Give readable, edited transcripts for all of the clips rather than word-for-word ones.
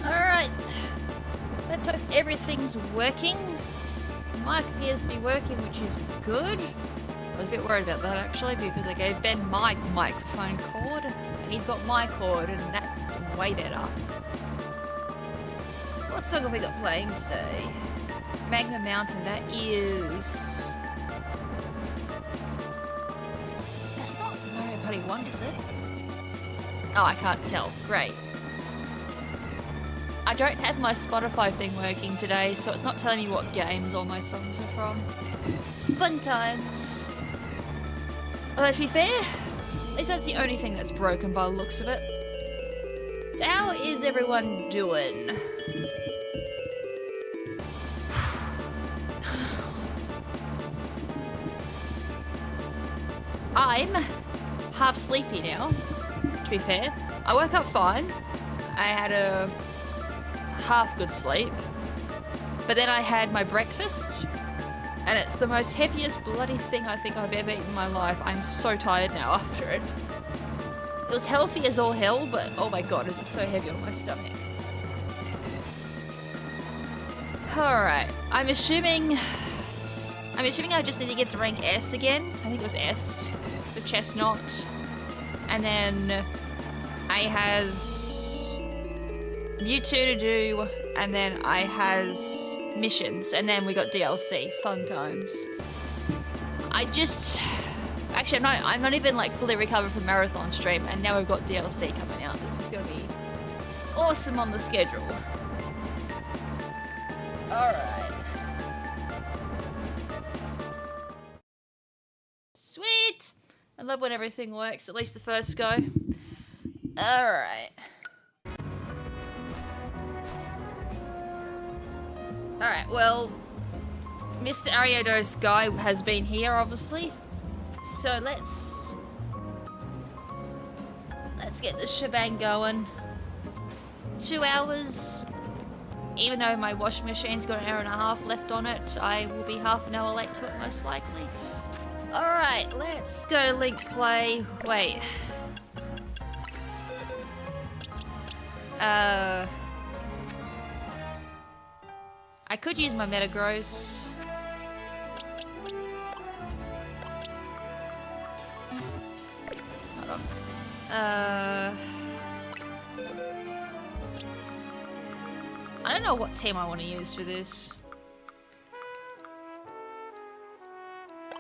Alright. Let's hope everything's working. Mic appears to be working, which is good. I was a bit worried about that actually because I gave Ben my microphone cord and he's got my cord and that's way better. What song have we got playing today? Magna Mountain, that is... That's not Mario Party 1, is it? Oh, I can't tell. Great. I don't have my Spotify thing working today, so it's not telling me what games all my songs are from. Fun times. Although to be fair, at least that's the only thing that's broken by the looks of it. So how is everyone doing? I'm half sleepy now, to be fair. I woke up fine. I had a half good sleep. But then I had my breakfast. And it's the most heaviest bloody thing I think I've ever eaten in my life. I'm so tired now after it. It was healthy as all hell, but oh my god, is it so heavy on my stomach. Alright, I'm assuming I just need to get to rank S again. I think it was S for Chestnut. And then I has Mewtwo to do, and then I has missions, and then we got DLC. Fun times. Actually, I'm not even like fully recovered from marathon stream, and now we've got DLC coming out. This is gonna be awesome on the schedule. Alright. Sweet! I love when everything works, at least the first go. Alright. Alright, well, Mr. Ariodos guy has been here, obviously. So let's get this shebang going. 2 hours. Even though my washing machine's got an hour and a half left on it, I will be half an hour late to it most likely. Alright, let's go linked play. Wait. I could use my Metagross. Hold on. I don't know what team I want to use for this.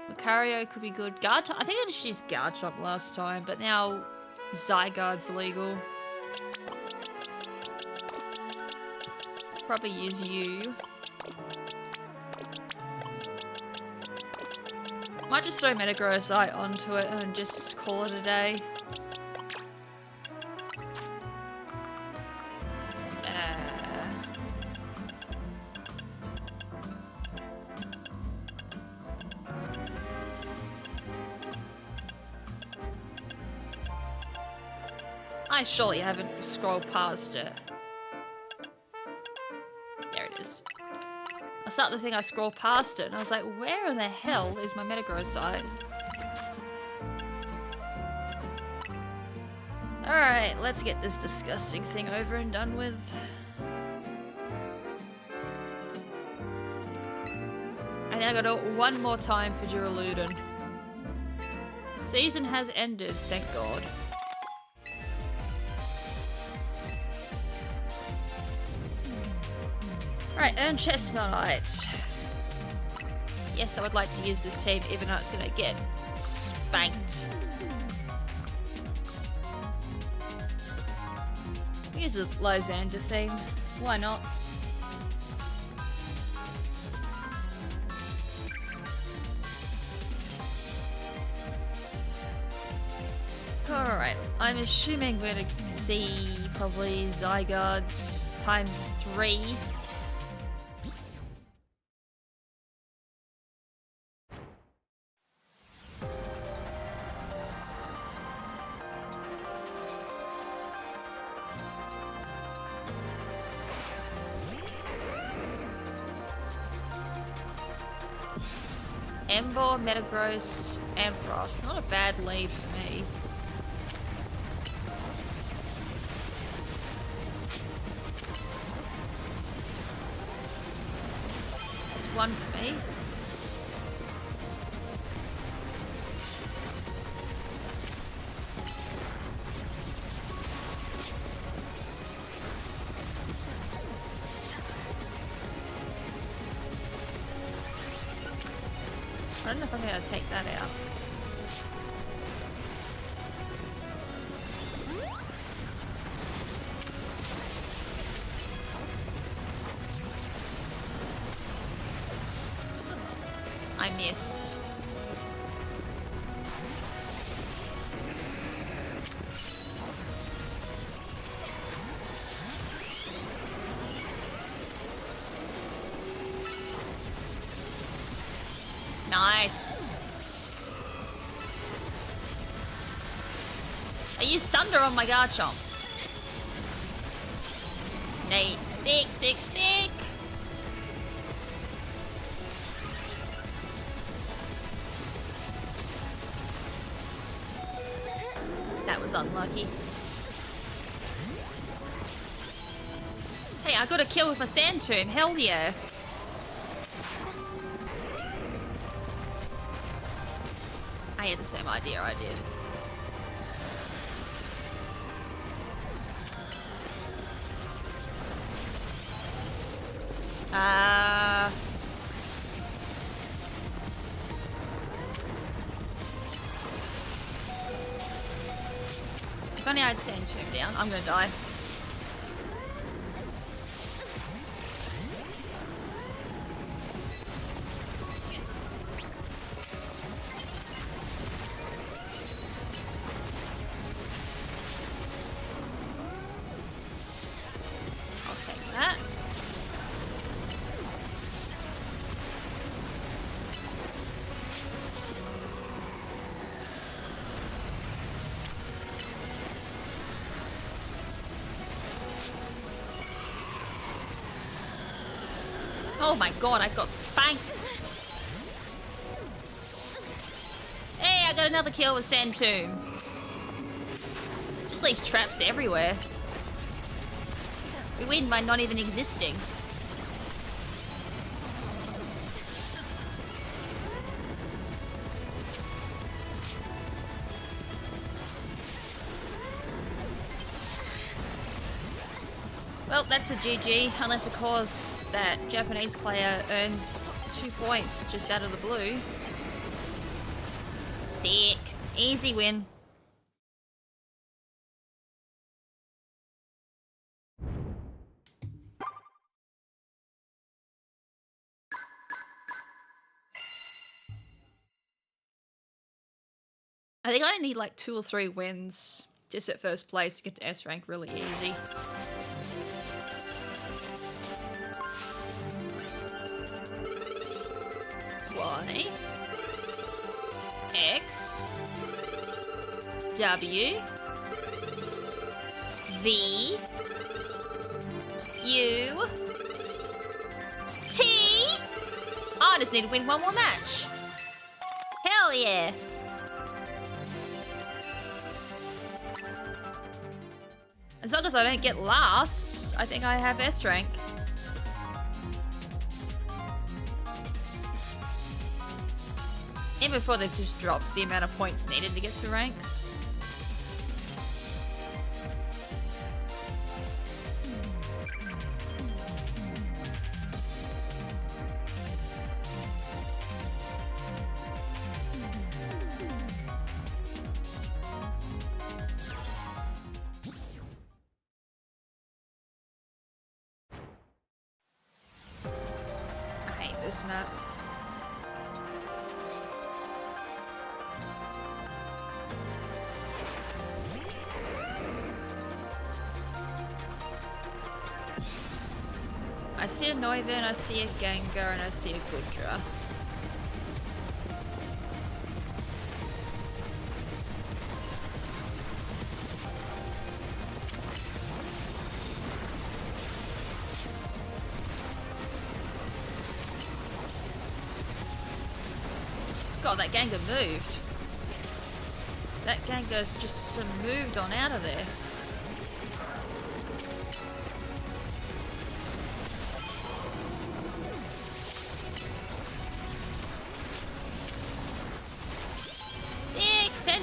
Lucario could be good. Garchomp, I think I just used Garchomp last time, but now Zygarde's legal. Probably use you. Might just throw Metagross onto it and just call it a day. I surely haven't scrolled past it. There it is. I started to think I scrolled past it and I was like, where in the hell is my Metagross? Alright, let's get this disgusting thing over and done with. And then I got one more time for Duraludon. The season has ended, thank God. Alright, earn Chestnut. Yes, I would like to use this team even though it's gonna get spanked. Use the Lysander theme. Why not? Alright, I'm assuming we're gonna see probably Zygarde's times 3. Ember, Metagross, and Frost. Not a bad lead for me. one for me. I don't know if I'm going to take that out. I missed. Nice. I used thunder on my Garchomp. Nate, sick. That was unlucky. Hey, I got a kill with my Sand Tomb. Hell yeah. I had the same idea I did. If only I had Sand Tomb down, I'm gonna die. Oh my god, I got spanked. Hey, I got another kill with Sand Tomb. Just leaves traps everywhere. We win by not even existing. Well, that's a GG, unless of course that Japanese player earns 2 points just out of the blue. Sick. Easy win. I think I need like 2 or 3 wins just at first place to get to S rank really easy. Y, X, W, V, U, T. I just need to win 1 more match. Hell yeah. As long as I don't get last, I think I have S rank. Even before they've just dropped the amount of points needed to get to ranks. I hate this map. I see a Noivern, I see a Gengar, and I see a Goodra. God, that Gengar moved. That Gengar's just moved on out of there.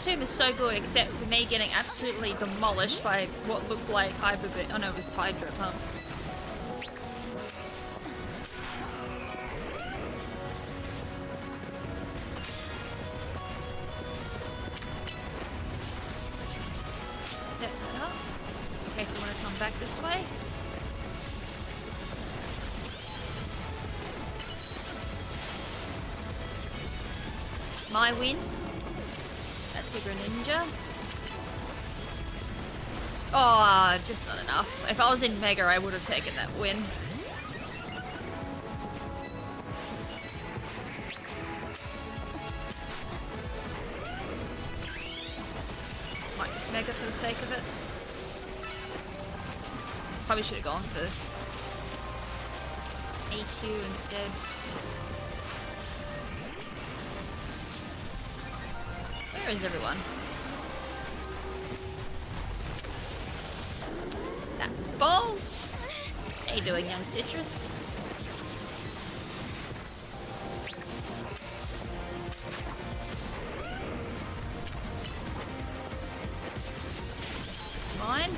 Tomb is so good, except for me getting absolutely demolished by what looked like Hyper Beam. Oh no, it was Tide Drip, huh? Set that up. In case I want to come back this way. My win. That's a Greninja. Oh, just not enough. If I was in Mega, I would have taken that win. Might just Mega for the sake of it. Probably should have gone for EQ instead. Where is everyone? That was balls. How you doing, young Citrus? It's mine.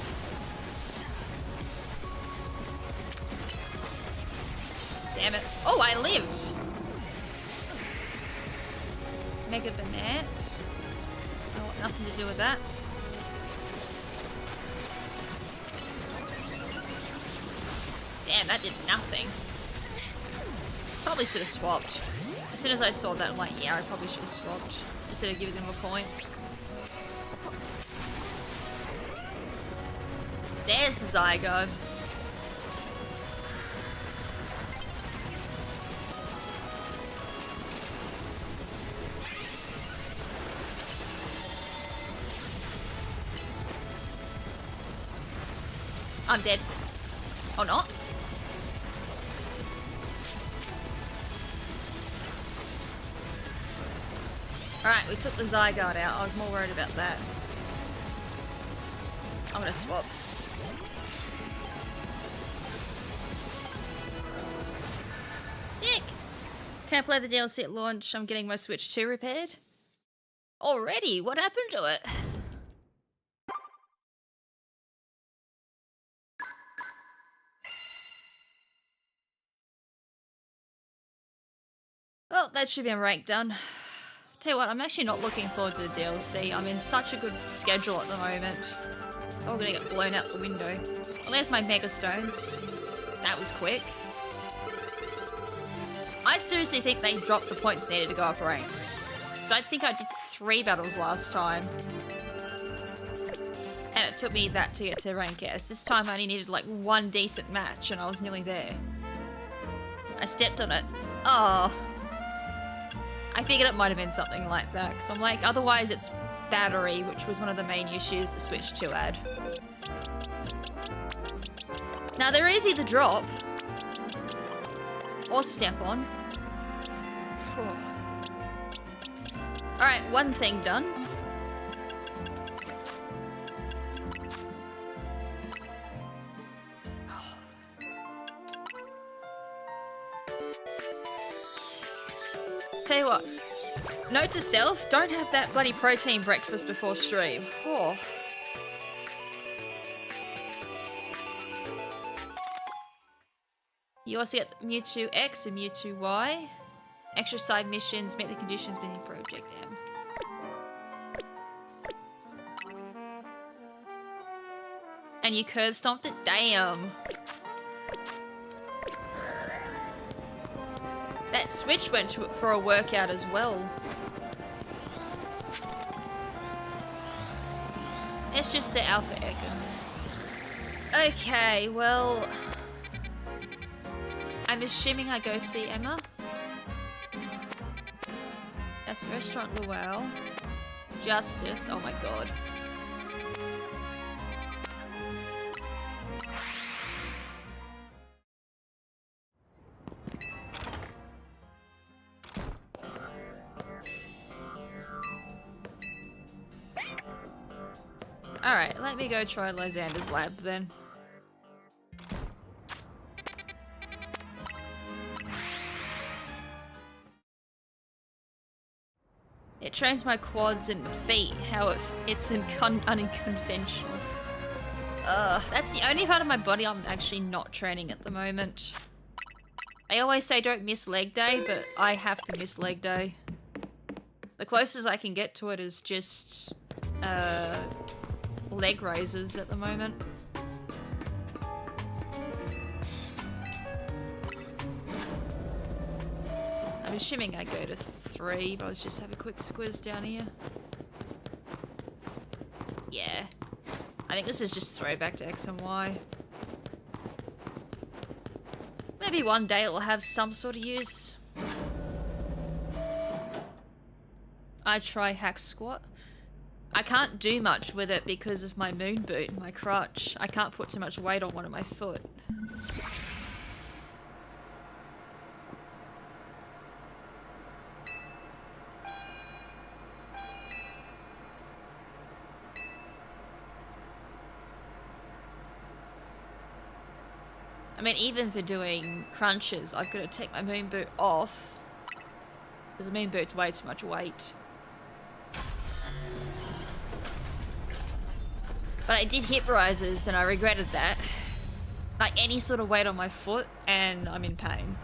Damn it. Oh, I lived. Mega Banette. Nothing to do with that. Damn, that did nothing. Probably should have swapped. As soon as I saw that, I'm like, yeah, I probably should have swapped. Instead of giving them a point. There's the Zygarde. I'm dead. Or not. Alright, we took the Zygarde out. I was more worried about that. I'm gonna swap. Sick! Can I play the DLC at launch? I'm getting my Switch 2 repaired. Already? What happened to it? Well, that should be a rank done. Tell you what, I'm actually not looking forward to the DLC. I'm in such a good schedule at the moment. Oh, I'm gonna get blown out the window. Well, there's my Mega Stones. That was quick. I seriously think they dropped the points needed to go up ranks. So I think I did 3 battles last time. And it took me that to get to rank S. This time I only needed like 1 decent match and I was nearly there. I stepped on it. Oh. I figured it might have been something like that, because I'm like, otherwise it's battery, which was one of the main issues the Switch 2 had. Now they're easy to drop. Or step on. Alright, one thing done. Tell you what, note to self, don't have that bloody protein breakfast before stream. Oh. You also get Mewtwo X and Mewtwo Y. Extra side missions, meet the conditions being Project M. And you curb stomped it? Damn. That Switch went for a workout as well. It's just to Alpha Ekans. Okay, well... I'm assuming I go see Emma. That's Restaurant Luau. Justice, oh my god. Alright, let me go try Lysander's lab then. It trains my quads and feet, how it's unconventional. That's the only part of my body I'm actually not training at the moment. I always say don't miss leg day, but I have to miss leg day. The closest I can get to it is just leg raises at the moment. I'm assuming I go to 3, but let's just have a quick squiz down here. Yeah. I think this is just throwback to X and Y. Maybe one day it will have some sort of use. I try hack squat. I can't do much with it because of my moon boot, my crutch. I can't put too much weight on one of my foot. I mean, even for doing crunches, I've got to take my moon boot off. Because the moon boot's way too much weight. But I did hip rises and I regretted that. Like any sort of weight on my foot and I'm in pain.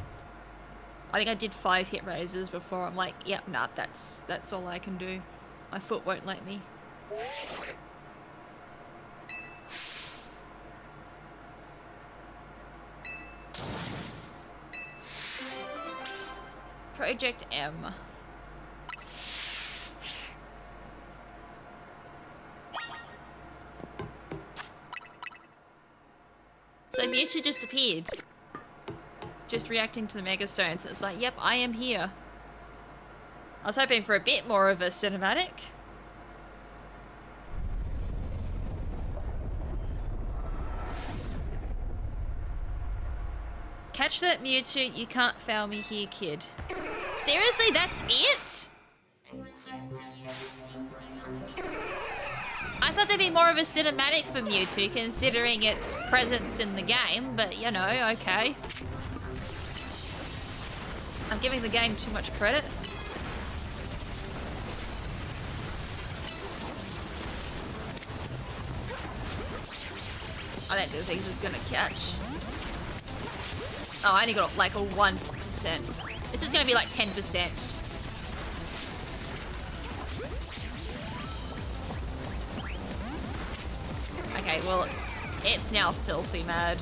I think I did 5 hip raises before I'm like, yep, nah, that's all I can do. My foot won't let me. Project M. So Mewtwo just appeared. Just reacting to the Mega Stones. It's like, yep, I am here. I was hoping for a bit more of a cinematic. Catch that, Mewtwo. You can't foul me here, kid. Seriously, that's it? I thought there'd be more of a cinematic for Mewtwo, considering its presence in the game, but you know, okay. I'm giving the game too much credit. I don't think this is gonna catch. Oh, I only got like a 1%. This is gonna be like 10%. Okay, well it's now filthy mad.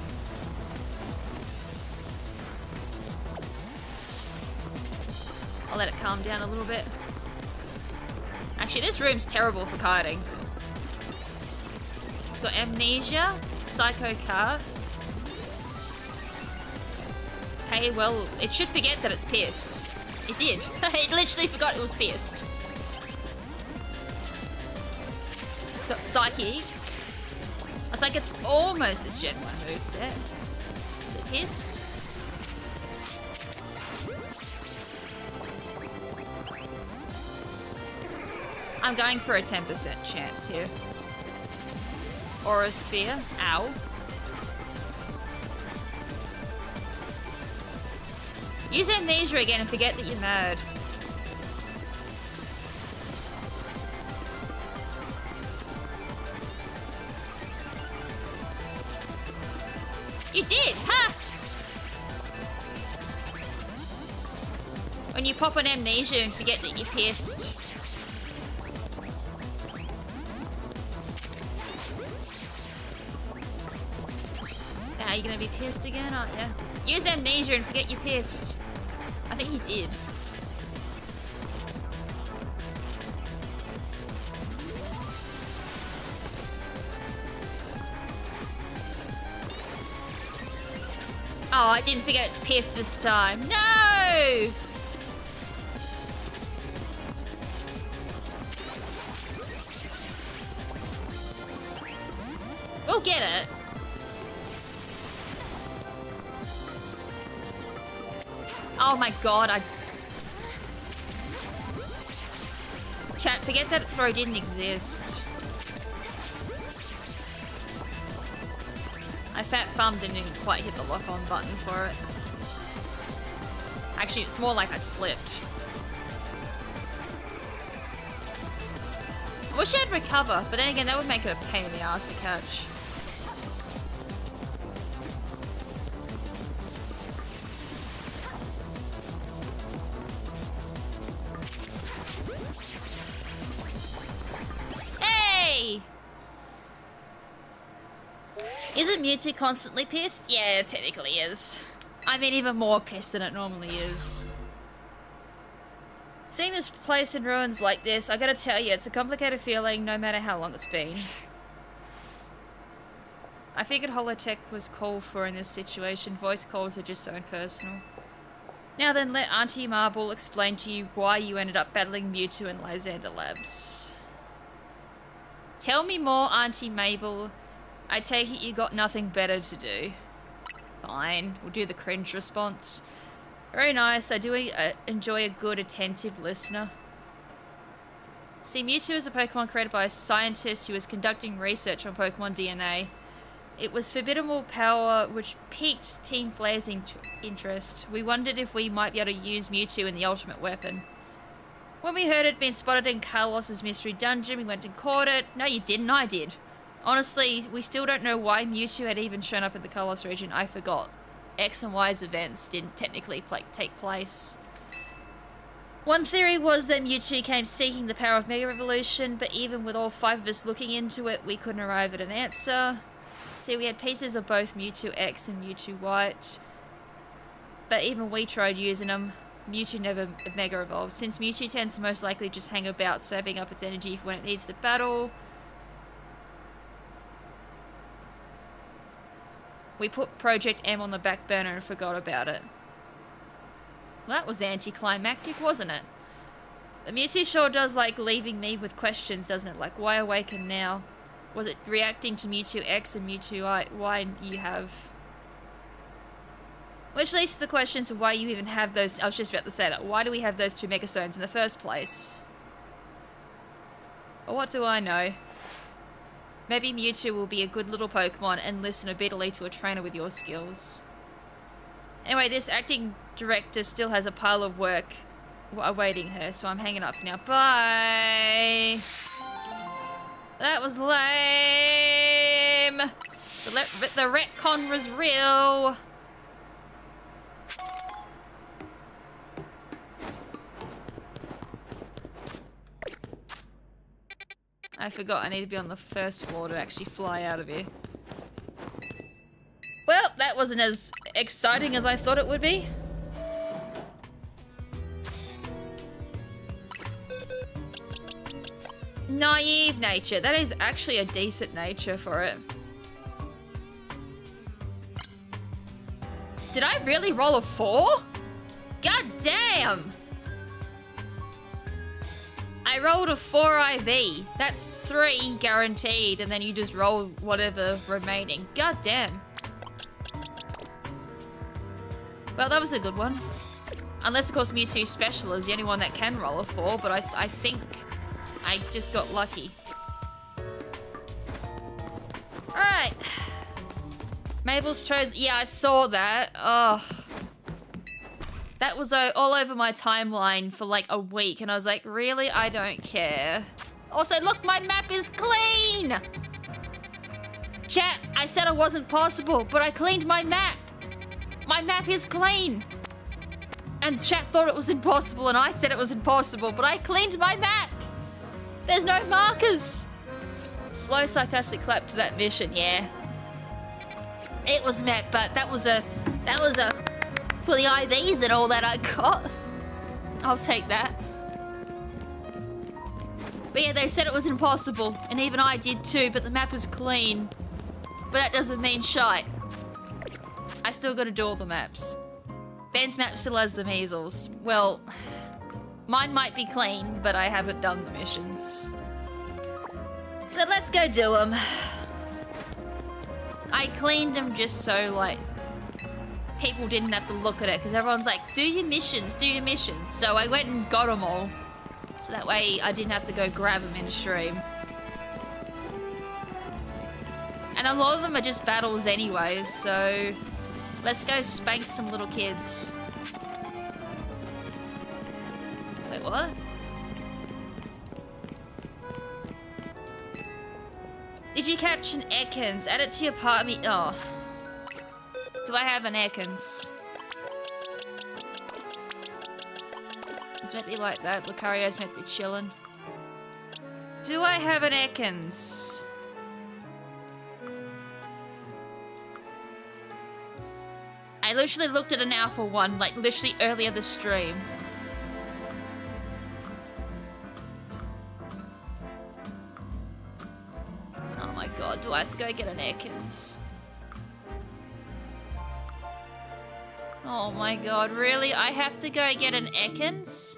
I'll let it calm down a little bit. Actually, this room's terrible for kiting. It's got Amnesia, Psycho Cart. Okay, well, it should forget that it's pierced. It did. It literally forgot it was pierced. It's got Psyche. It's like it's almost a Gen 1 moveset. Is it pierced? I'm going for a 10% chance here. Aura Sphere. Ow. Use Amnesia again and forget that you're mad. You did, ha! When you pop an Amnesia and forget that you're pierced. Now you're gonna be pierced again, aren't you? Use Amnesia and forget you're pierced. I think he did. Oh, I didn't forget it's pierced this time. No! We'll get it. Oh my god, Chat, forget that throw didn't exist. I fat bummed and didn't quite hit the lock on button for it. Actually, it's more like I slipped. I wish I had recover, but then again, that would make it a pain in the ass to catch. Hey! Isn't Mewtwo constantly pissed? Yeah, it technically is. I mean, even more pissed than it normally is. Seeing this place in ruins like this, I gotta tell you, it's a complicated feeling no matter how long it's been. I figured holotech was called for in this situation. Voice calls are just so impersonal. Now then, let Auntie Marble explain to you why you ended up battling Mewtwo in Lysander Labs. Tell me more, Auntie Mabel. I take it you got nothing better to do. Fine, we'll do the cringe response. Very nice, I do enjoy a good, attentive listener. See, Mewtwo is a Pokemon created by a scientist who was conducting research on Pokemon DNA. It was formidable power which piqued Team Flair's interest. We wondered if we might be able to use Mewtwo in the ultimate weapon. When we heard it had been spotted in Carlos's mystery dungeon, we went and caught it. No, you didn't, I did. Honestly, we still don't know why Mewtwo had even shown up in the Carlos region. I forgot. X and Y's events didn't technically take place. One theory was that Mewtwo came seeking the power of Mega Evolution, but even with all 5 of us looking into it, we couldn't arrive at an answer. See, we had pieces of both Mewtwo X and Mewtwo White, but even we tried using them. Mewtwo never Mega Evolved. Since Mewtwo tends to most likely just hang about, saving up its energy for when it needs to battle, we put Project M on the back burner and forgot about it. Well, that was anticlimactic, wasn't it? The Mewtwo sure does like leaving me with questions, doesn't it? Like, why awaken now? Was it reacting to Mewtwo X and Mewtwo I? Why you have... Which leads to the questions of why you even have those... I was just about to say that. Why do we have those 2 Mega Stones in the first place? Or what do I know? Maybe Mewtwo will be a good little Pokemon and listen obediently to a trainer with your skills. Anyway, this acting director still has a pile of work awaiting her, so I'm hanging up for now. Bye! That was lame! The retcon was real! I forgot I need to be on the first floor to actually fly out of here. Well, that wasn't as exciting as I thought it would be. Naive nature. That is actually a decent nature for it. Did I really roll a 4? God damn! I rolled a 4 IV. That's 3 guaranteed, and then you just roll whatever remaining. God damn. Well, that was a good one. Unless, of course, Mewtwo Special is the only one that can roll a 4, but I think I just got lucky. Alright. Mabel's chose... Yeah, I saw that. Oh. That was all over my timeline for like a week, and I was like, really? I don't care. Also, look, my map is clean! Chat, I said it wasn't possible, but I cleaned my map. My map is clean. And chat thought it was impossible, and I said it was impossible, but I cleaned my map. There's no markers. Slow sarcastic clap to that mission, yeah. It was met, but that was a for the IVs and all that I got. I'll take that. But yeah, they said it was impossible, and even I did too, but the map was clean. But that doesn't mean shite. I still gotta do all the maps. Ben's map still has the measles. Well, mine might be clean, but I haven't done the missions. So let's go do them. I cleaned them just so, like, people didn't have to look at it, because everyone's like, do your missions, do your missions. So I went and got them all. So that way I didn't have to go grab them in stream. And a lot of them are just battles anyways, so let's go spank some little kids. Wait, what? Did you catch an Ekans? Add it to your party. Oh. Do I have an Ekans? It's meant to be like that. Lucario's meant to be chilling. Do I have an Ekans? I literally looked at an alpha one, like literally earlier this stream. Oh my god, do I have to go get an Ekans? Oh my god, really? I have to go get an Ekans?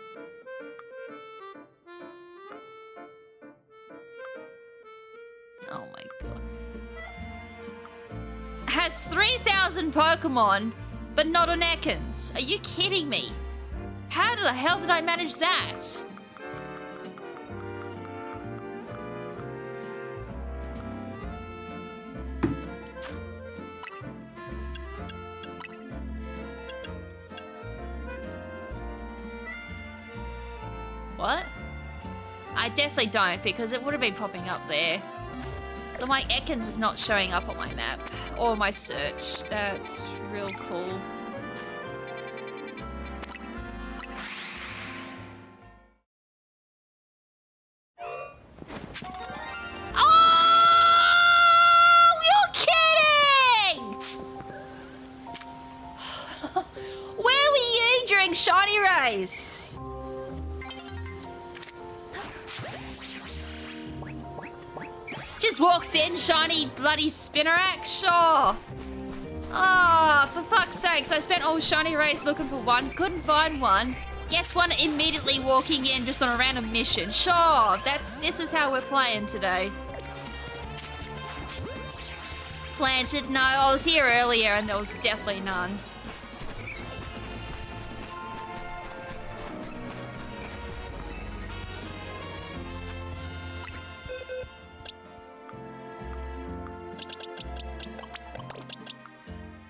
Oh my god. Has 3,000 Pokemon, but not an Ekans. Are you kidding me? How the hell did I manage that? What? I definitely don't, because it would have been popping up there. So my Ekans is not showing up on my map or my search. That's real cool. Oh, you're kidding! Where were you during Shiny Race? Just walks in, shiny bloody Spinnerack? Sure. Oh, for fuck's sakes, I spent all Shiny Race looking for one, couldn't find one. Gets one immediately walking in just on a random mission. Sure, this is how we're playing today. Planted? No, I was here earlier and there was definitely none.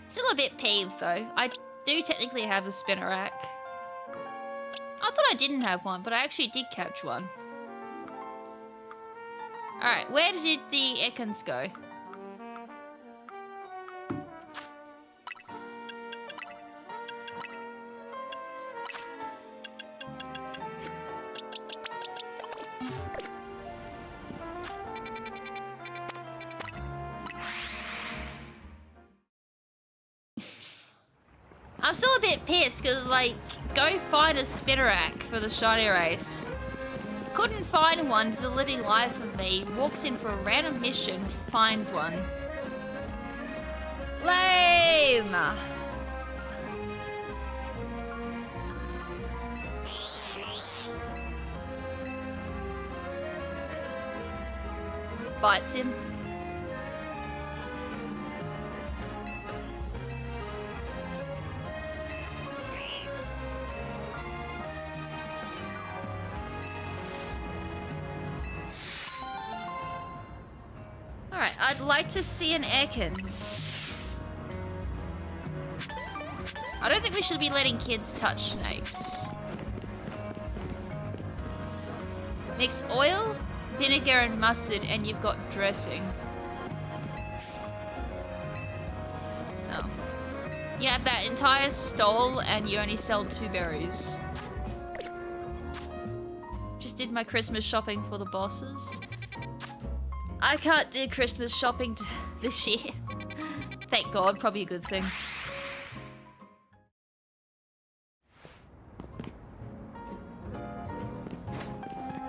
Still a bit peeved though. I do technically have a Spinnerack. I thought I didn't have one, but I actually did catch one. Alright, where did the Ekans go? I'm still a bit pissed because, like, go find a Spinnerack for the Shiny Race. Couldn't find one for the living life of me. Walks in for a random mission, finds one. Lame! Bites him. Alright, I'd like to see an Ekans. I don't think we should be letting kids touch snakes. Mix oil, vinegar and mustard and you've got dressing. Oh. You have that entire stall and you only sell 2 berries. Just did my Christmas shopping for the bosses. I can't do Christmas shopping this year. Thank God, probably a good thing.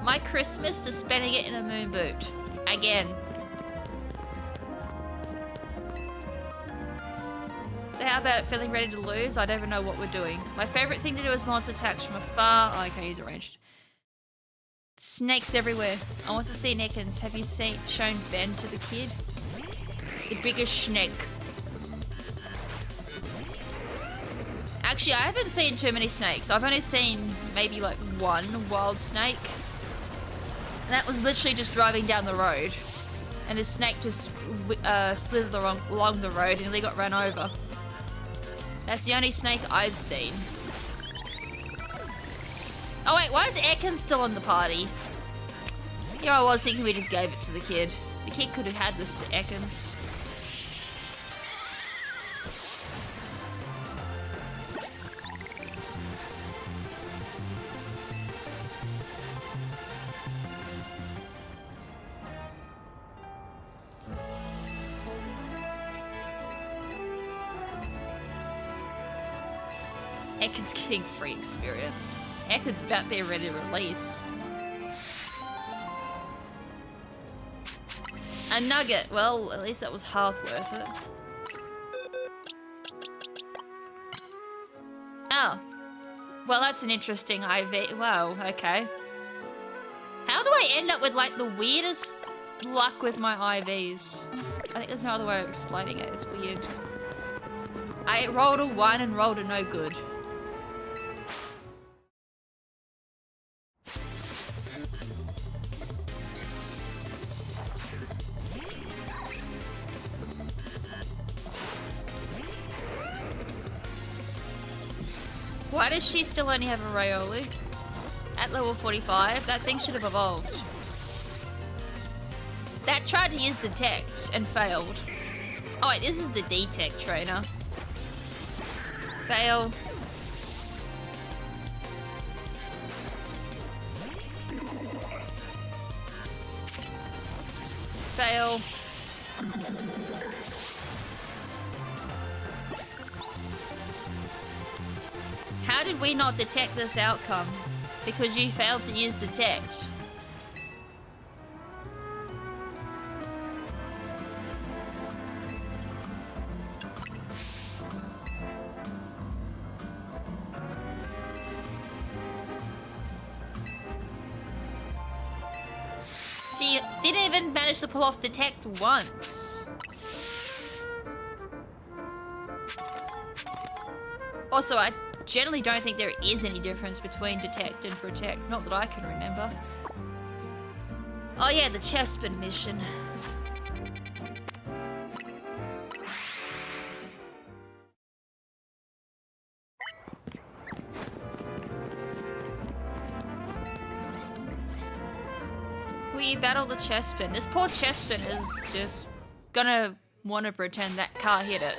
My Christmas is spending it in a moon boot. Again. So how about feeling ready to lose? I don't even know what we're doing. My favourite thing to do is launch attacks from afar. Oh, okay, he's arranged. Snakes everywhere. I want to see Ekans. Have you shown Ben to the kid? The biggest snake. Actually, I haven't seen too many snakes. I've only seen maybe like one wild snake. And that was literally just driving down the road. And the snake just slithered along the road and nearly got run over. That's the only snake I've seen. Oh wait, why is Ekans still in the party? Here I was thinking we just gave it to the kid. The kid could have had the seconds. Ekken's getting free experience. Ekken's about there ready to release. A nugget. Well, at least that was half worth it. Oh. Well, that's an interesting IV. Wow, okay. How do I end up with, like, the weirdest luck with my IVs? I think there's no other way of explaining it. It's weird. I rolled a 1 and rolled a no good. Why does she still only have a Rayoli? At level 45, that thing should have evolved. That tried to use Detect and failed. Oh wait, this is the Detect trainer. Fail. Fail. How did we not detect this outcome? Because you failed to use Detect. She didn't even manage to pull off Detect once. Also, I generally don't think there is any difference between Detect and Protect. Not that I can remember. Oh yeah, the Chespin mission. Will you battle the Chespin? This poor Chespin is just gonna want to pretend that car hit it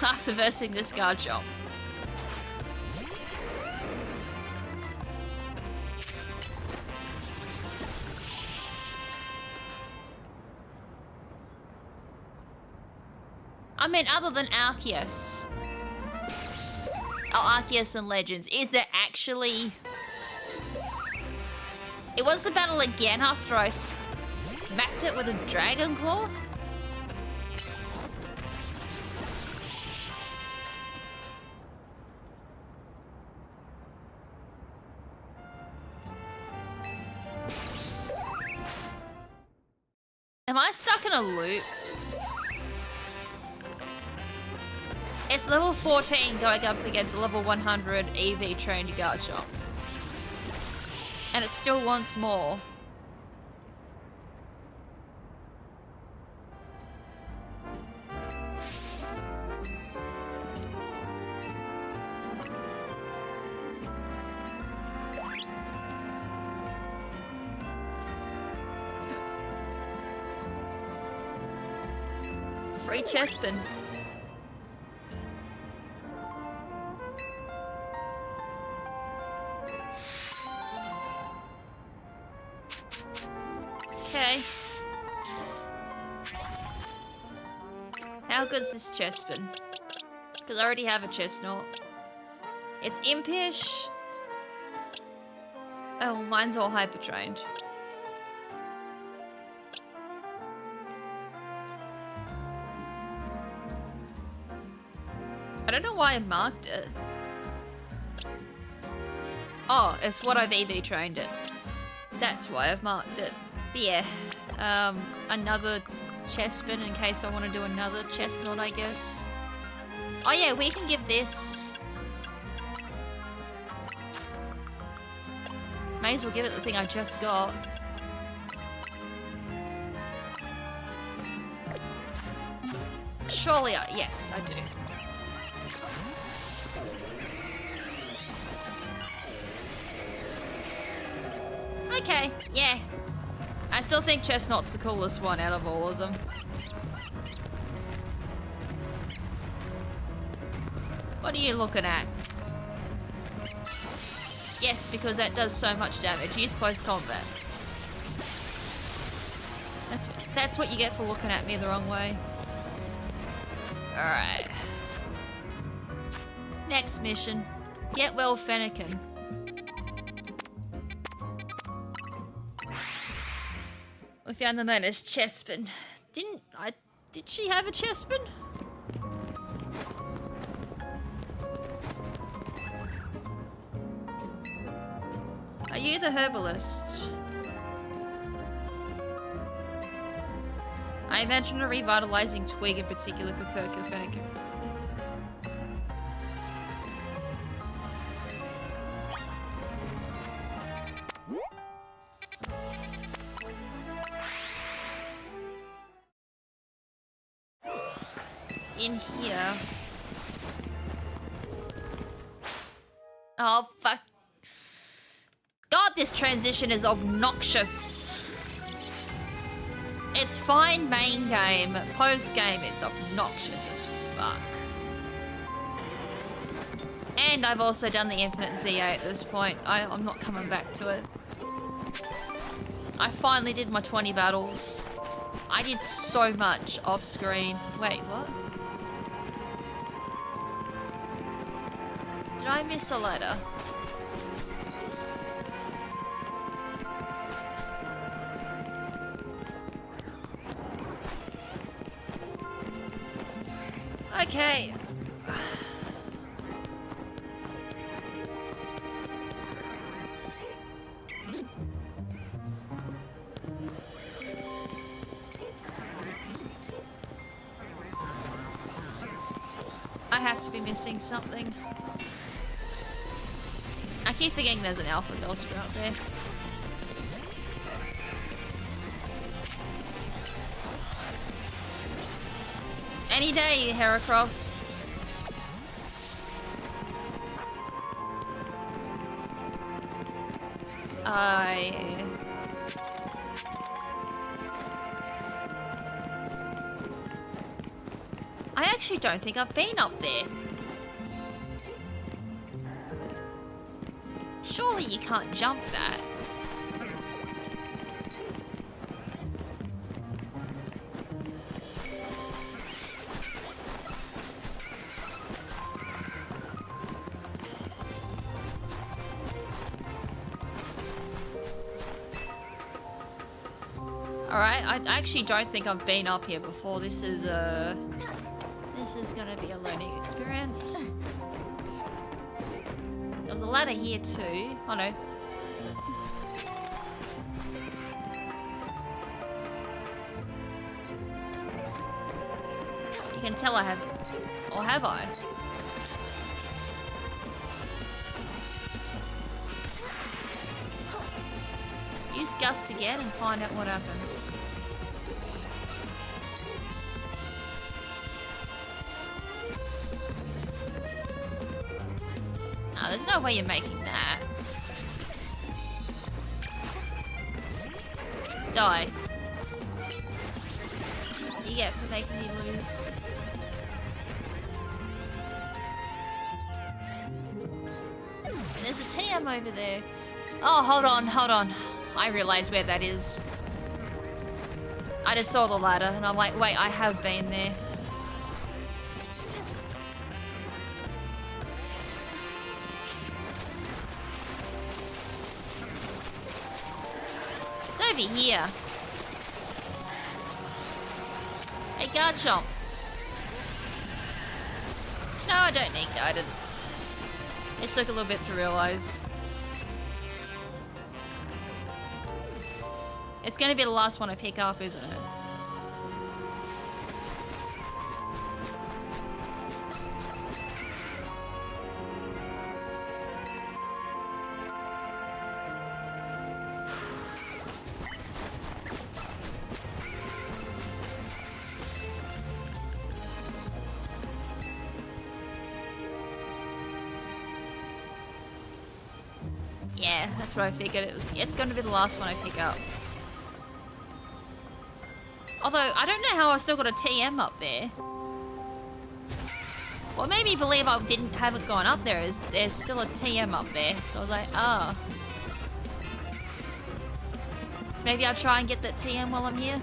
after versing this Garchomp. I mean, other than Arceus. Oh, Arceus and Legends. Is there actually... It wants to battle again after I smacked it with a Dragon Claw? Am I stuck in a loop? It's level 14 going up against a level 100 EV trained Garchomp. And it still wants more. Free Chespin. Okay. How good's this Chespin? Because I already have a Chestnut. It's Impish. Oh, mine's all hyper trained. I don't know why I marked it. Oh, it's what I've EV trained it. That's why I've marked it. But yeah, another Chespin in case I want to do another Chestnut, I guess. Oh yeah, we can give this... May as well give it the thing I just got. Surely, yes, I do. Okay, yeah. I still think Chestnut's the coolest one out of all of them. What are you looking at? Yes, because that does so much damage. Use close combat. That's what you get for looking at me the wrong way. Alright. Next mission. Get well, Fennekin. We found the Mona's Chespin. Did she have a Chespin? Are you the herbalist? I imagine a revitalizing twig in particular could perk your Fennekin. In here. Oh, fuck. God, this transition is obnoxious. It's fine main game. Post game, it's obnoxious as fuck. And I've also done the infinite ZA at this point. I'm not coming back to it. I finally did my 20 battles. I did so much off screen. Wait, what? Did I miss a letter? Okay. I have to be missing something. I keep forgetting there's an alpha Bellsprout out there. Any day, Heracross. I actually don't think I've been up there. Surely you can't jump that. Alright, I actually don't think I've been up here before. This is gonna be a learning experience. There was a ladder here too. Oh no. You can tell I haven't. Or have I? Use Gust again and find out what happens. No, there's no way you're making that. Die. What do you get for making me lose? There's a TM over there. Oh, hold on, hold on. I realize where that is. I just saw the ladder and I'm like, wait, I have been there. It's over here. Hey, Garchomp. No, I don't need guidance. It took a little bit to realize. It's gonna be the last one I pick up, isn't it? Yeah, that's what I figured. It's gonna be the last one I pick up. Although, I don't know how I've still got a TM up there. What made me believe I haven't gone up there is there's still a TM up there. So I was like, ah. So maybe I'll try and get that TM while I'm here.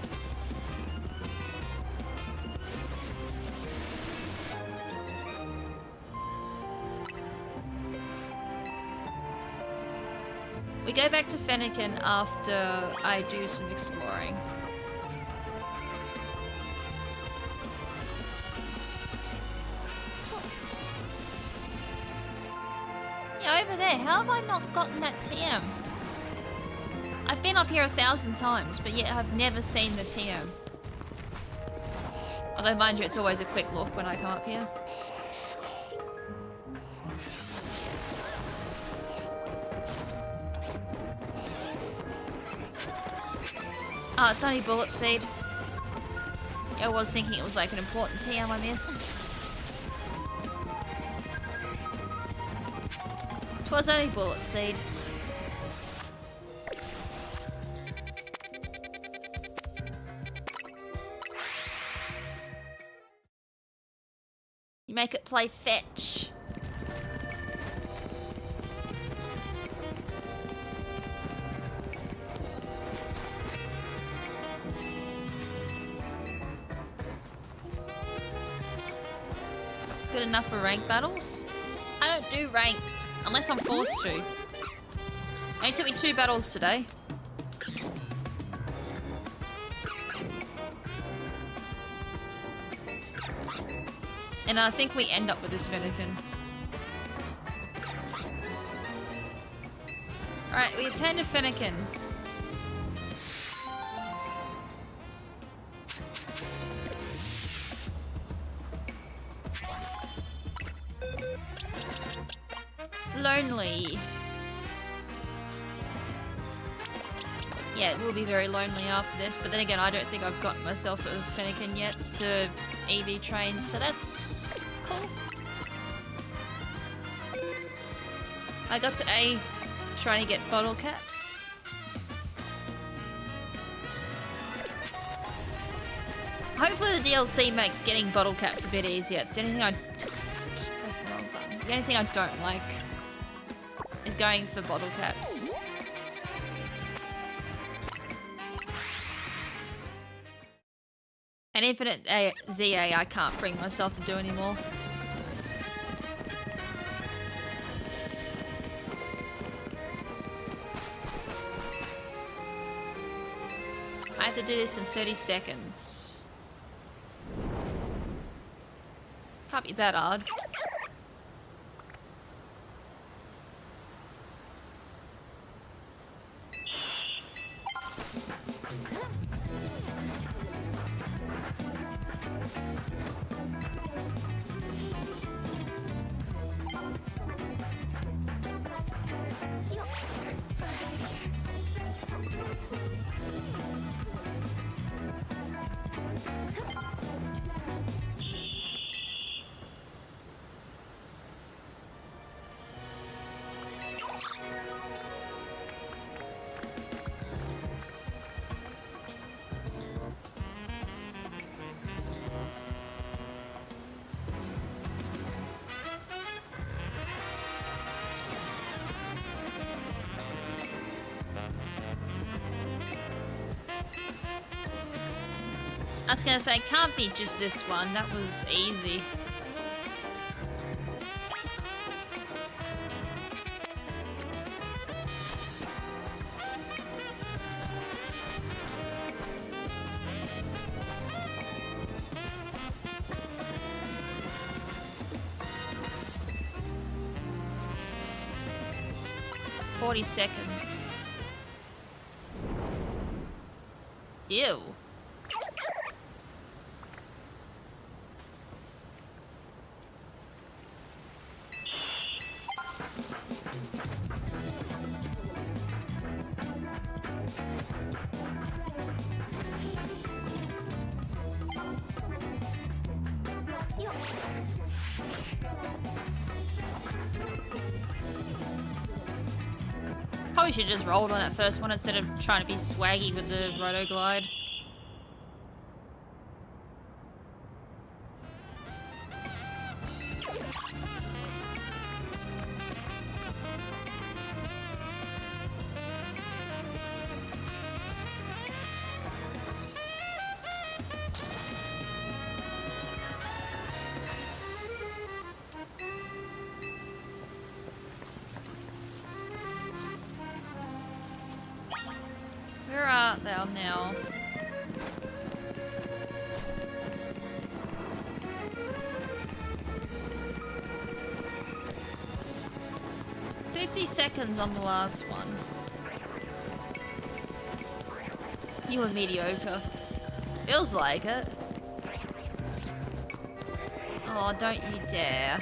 We go back to Fennekin after I do some exploring. Yeah, over there. How have I not gotten that TM? I've been up here 1,000 times, but yet I've never seen the TM. Although, mind you, it's always a quick look when I come up here. Oh, it's only Bullet Seed. Yeah, I was thinking it was like an important TM I missed. It was only Bullet Seed. You make it play fetch. Good enough for rank battles? I don't do rank unless I'm forced to. It only took me 2 battles today. And I think we end up with this Fennekin. Alright, we obtained a Fennekin. Lonely. Yeah, it will be very lonely after this, but then again, I don't think I've gotten myself a Fennekin yet for EV trains, so that's cool. I got to A, trying to get bottle caps. Hopefully the DLC makes getting bottle caps a bit easier. It's the only thing press the wrong button. The only thing I don't like is going for bottle caps. And Infinite ZA I can't bring myself to do anymore. I have to do this in 30 seconds. Can't be that hard. I was gonna say, can't be just this one. That was easy. "40 seconds. Ew. Probably should have just rolled on that first one instead of trying to be swaggy with the Roto Glide. around now. $50 on the last one. You were mediocre. Feels like it. Oh, don't you dare.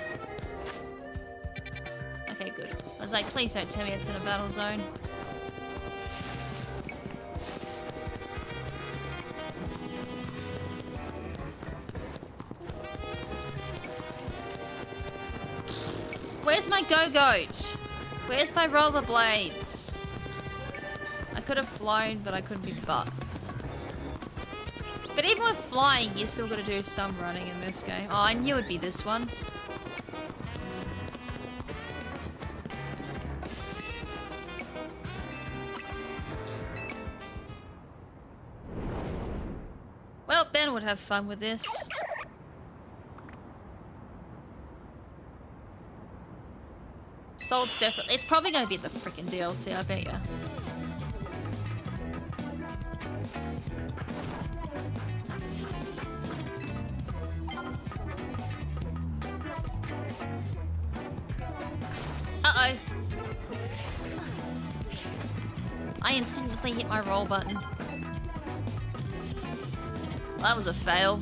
Okay, good. I was like, please don't tell me it's in a battle zone. Where's my go-goat? Where's my rollerblades? I could have flown, but I couldn't be butt. But even with flying, you still gotta do some running in this game. Oh, I knew it'd be this one. Well, Ben would have fun with this. Sold separately. It's probably gonna be the freaking DLC, I bet ya. Uh-oh. I instantly hit my roll button. Well, that was a fail.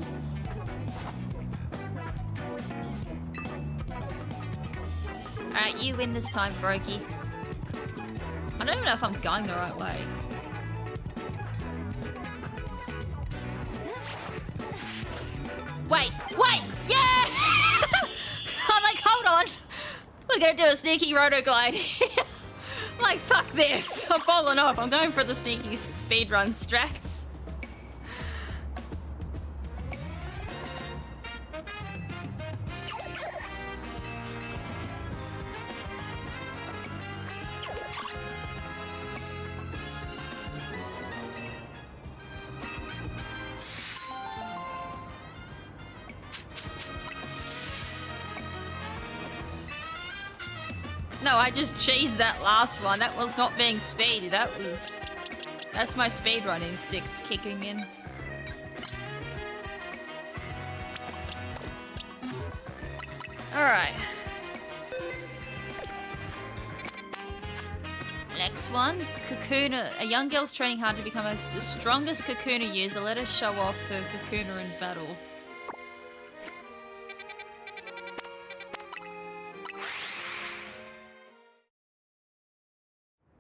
Alright, you win this time, Froakie. I don't even know if I'm going the right way. Wait! Yeah! I'm like, hold on! We're gonna do a sneaky roto glide. I'm like, fuck this! I'm falling off. I'm going for the sneaky speedrun strats. No, I just cheesed that last one. That was not being speedy. That's my speedrun instincts kicking in. Alright. Next one. Kakuna. A young girl's training hard to become the strongest Kakuna user. Let her show off her Kakuna in battle.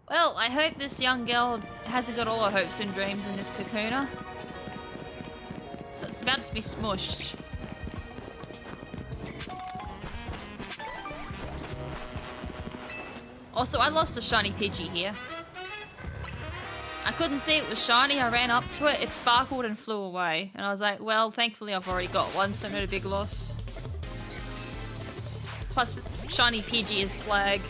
Well, I hope this young girl hasn't got all her hopes and dreams in this Kakuna. So it's about to be smushed. Also, I lost a shiny Pidgey here. I couldn't see it was shiny, I ran up to it, it sparkled and flew away. And I was like, well, thankfully I've already got one, so not a big loss. Plus, shiny Pidgey is Plague.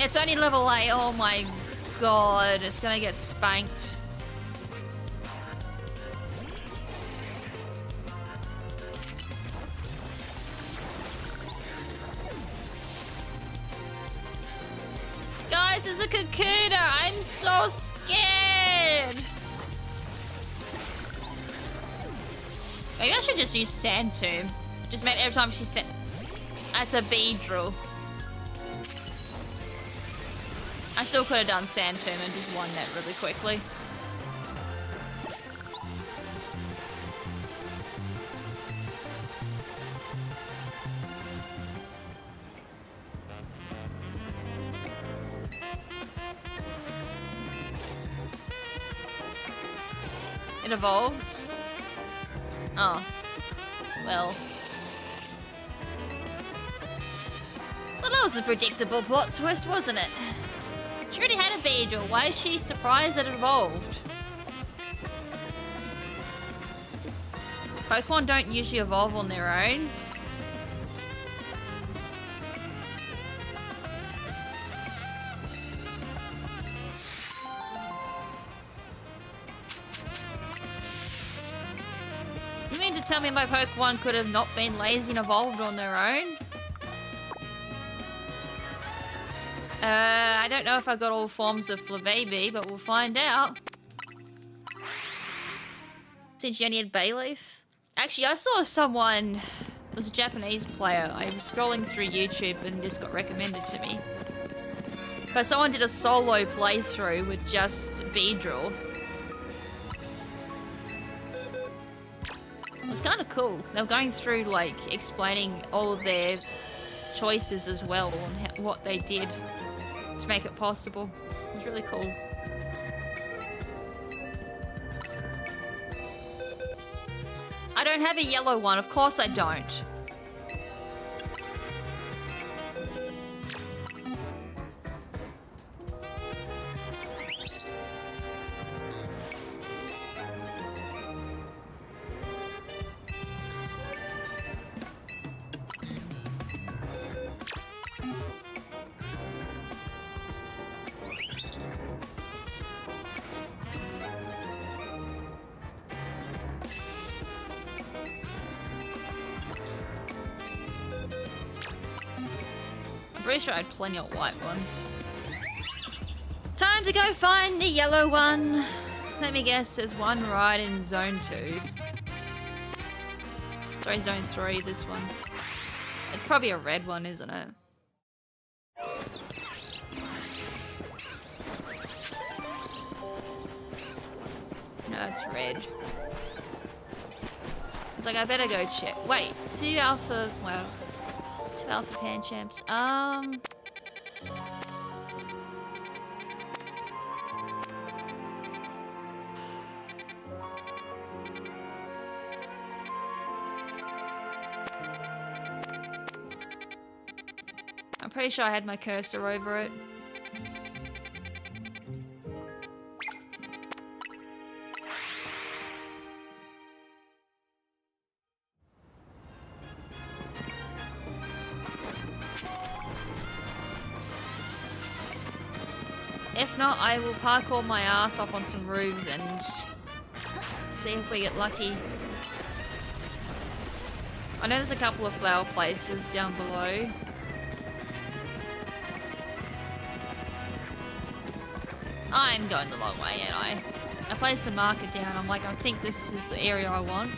It's only level 8, oh my god, it's gonna get spanked. Guys, it's a Kakuna, I'm so scared! Maybe I should just use Sand Tomb. Just meant every time she said... That's a Beedrill. I still could have done Sand Tomb and just won that really quickly. It evolves? Oh. Well. Well, that was a predictable plot twist, wasn't it? She already had a Beedrill. Why is she surprised that it evolved? Pokemon don't usually evolve on their own. You mean to tell me my Pokemon could have not been lazy and evolved on their own? I don't know if I got all forms of Flavaby, but we'll find out. Since you only had Bayleaf. Actually, I saw someone, it was a Japanese player. I was scrolling through YouTube and this got recommended to me. But someone did a solo playthrough with just Beedrill. It was kind of cool. They were going through, like, explaining all of their choices as well and what they did to make it possible. It was really cool. I don't have a yellow one. Of course I don't. I'm pretty sure I had plenty of white ones. Time to go find the yellow one. Let me guess, there's one right in zone 2. Sorry, zone 3, this one. It's probably a red one, isn't it? No, it's red. It's like, I better go check. Wait, 2 alpha, well, 2 alpha Panchamps. I'm pretty sure I had my cursor over it. If not, I will parkour my ass up on some roofs and see if we get lucky. I know there's a couple of flower places down below. I'm going the long way, ain't I? I placed a marker down. I'm like, I think this is the area I want.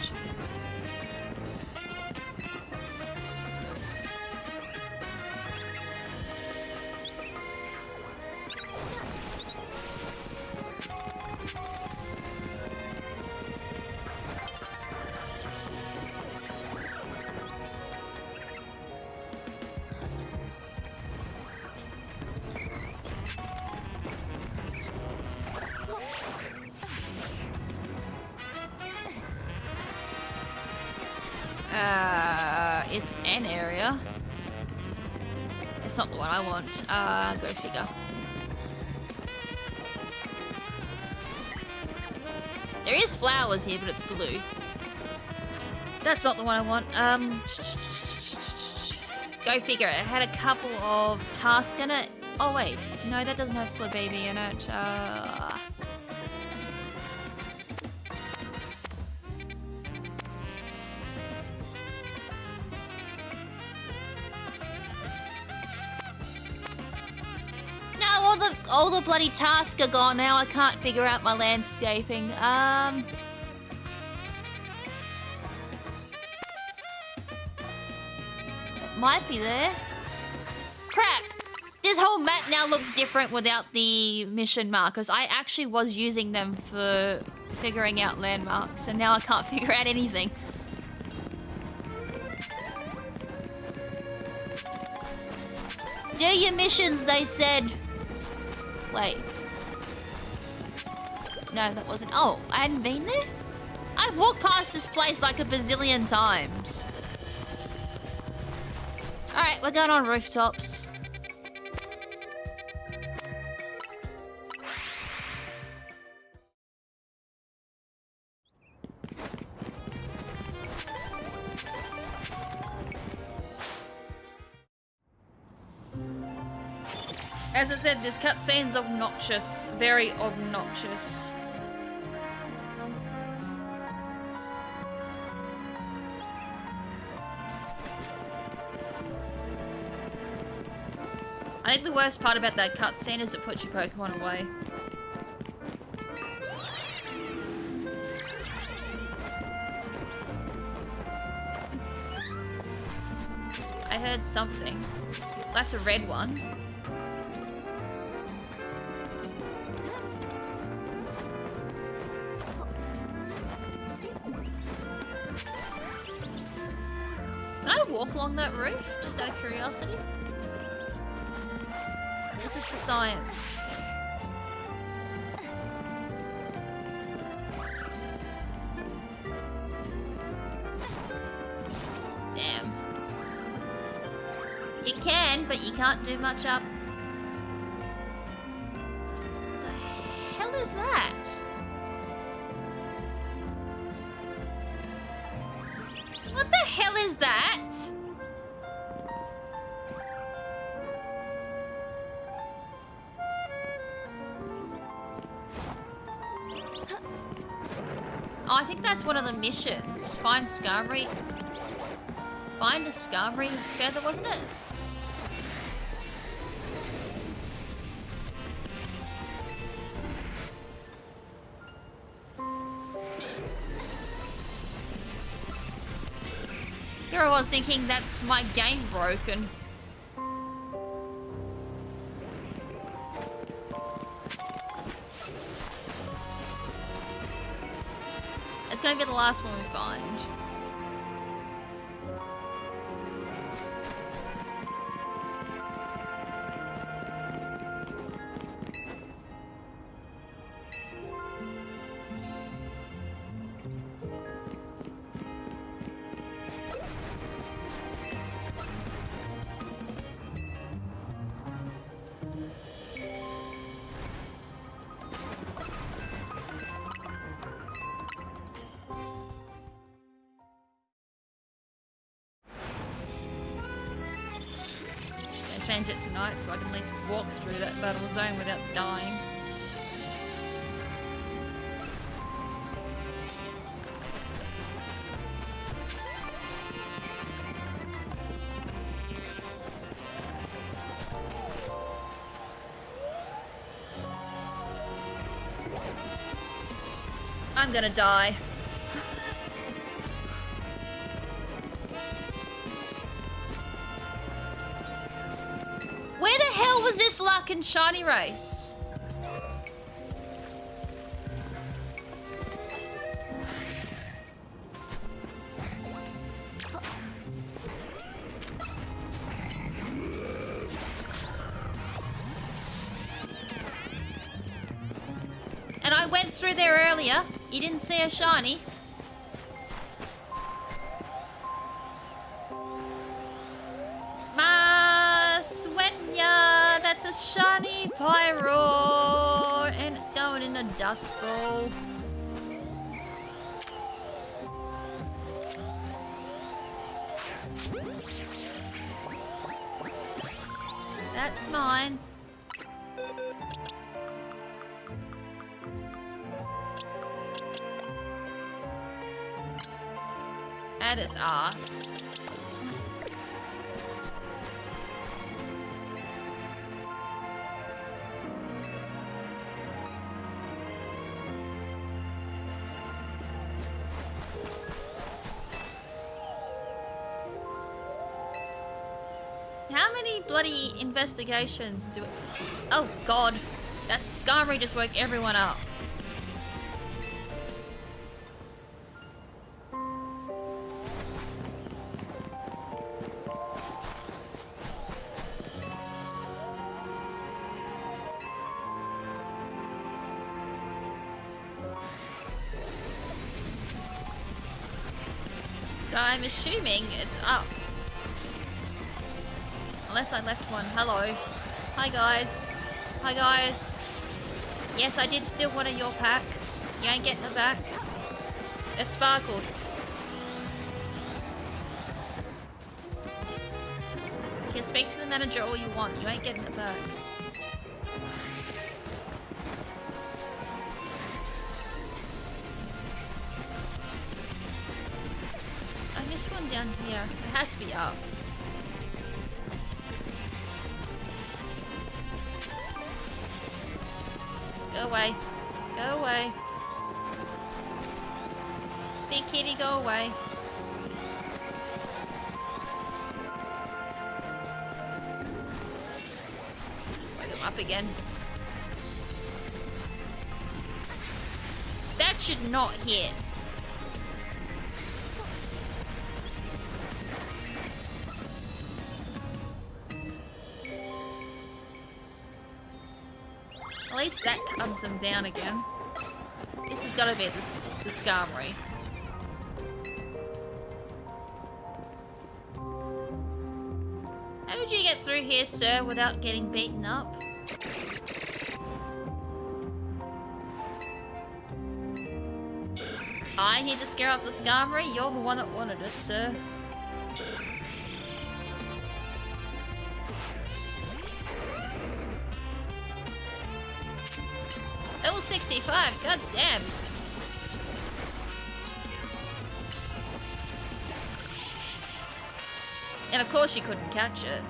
It's an area. It's not the one I want. Go figure. There is flowers here, but it's blue. That's not the one I want. Go figure. It had a couple of tasks in it. Oh wait, no, that doesn't have Flavaby in it. All the bloody tasks are gone now. I can't figure out my landscaping. It might be there. Crap! This whole map now looks different without the mission markers. I actually was using them for figuring out landmarks, and now I can't figure out anything. Do your missions, they said. Wait. No, that wasn't... Oh, I hadn't been there? I've walked past this place like a bazillion times. Alright, we're going on rooftops. As I said, this cutscene's obnoxious. Very obnoxious. I I think the worst part about that cutscene is it puts your Pokemon away. I heard something. That's a red one. Can I walk along that roof? Just out of curiosity? This is for science. Damn. You can, but you can't do much up. What the hell is that? What the hell is that? Oh, I think that's one of the missions. Find Skarmory. Find a Skarmory feather, wasn't it? Here I was thinking that's my game broken. It's gonna be the last one we find. Change it tonight so I can at least walk through that battle zone without dying. I'm gonna die. Where the hell was this luck in Shiny Race? And I went through there earlier. You didn't see a shiny. That's a shiny Pyro, and it's going in a Dust Bowl. That's mine. And its ass. How many bloody investigations do it? Oh god, that Skarmory just woke everyone up. So I'm assuming it's up. Unless I left one. Hello. Hi guys. Hi guys. Yes, I did steal one of your pack. You ain't getting it back. It sparkled. You can speak to the manager all you want. You ain't getting it back. I missed one down here. It has to be up. Go away. Go away. Big kitty, go away. Wake him up again. That should not hit. At least that calms them down again. This has got to be the Skarmory. How did you get through here, sir, without getting beaten up? I need to scare up the Skarmory? You're the one that wanted it, sir. Level 65, god damn. And of course you couldn't catch it.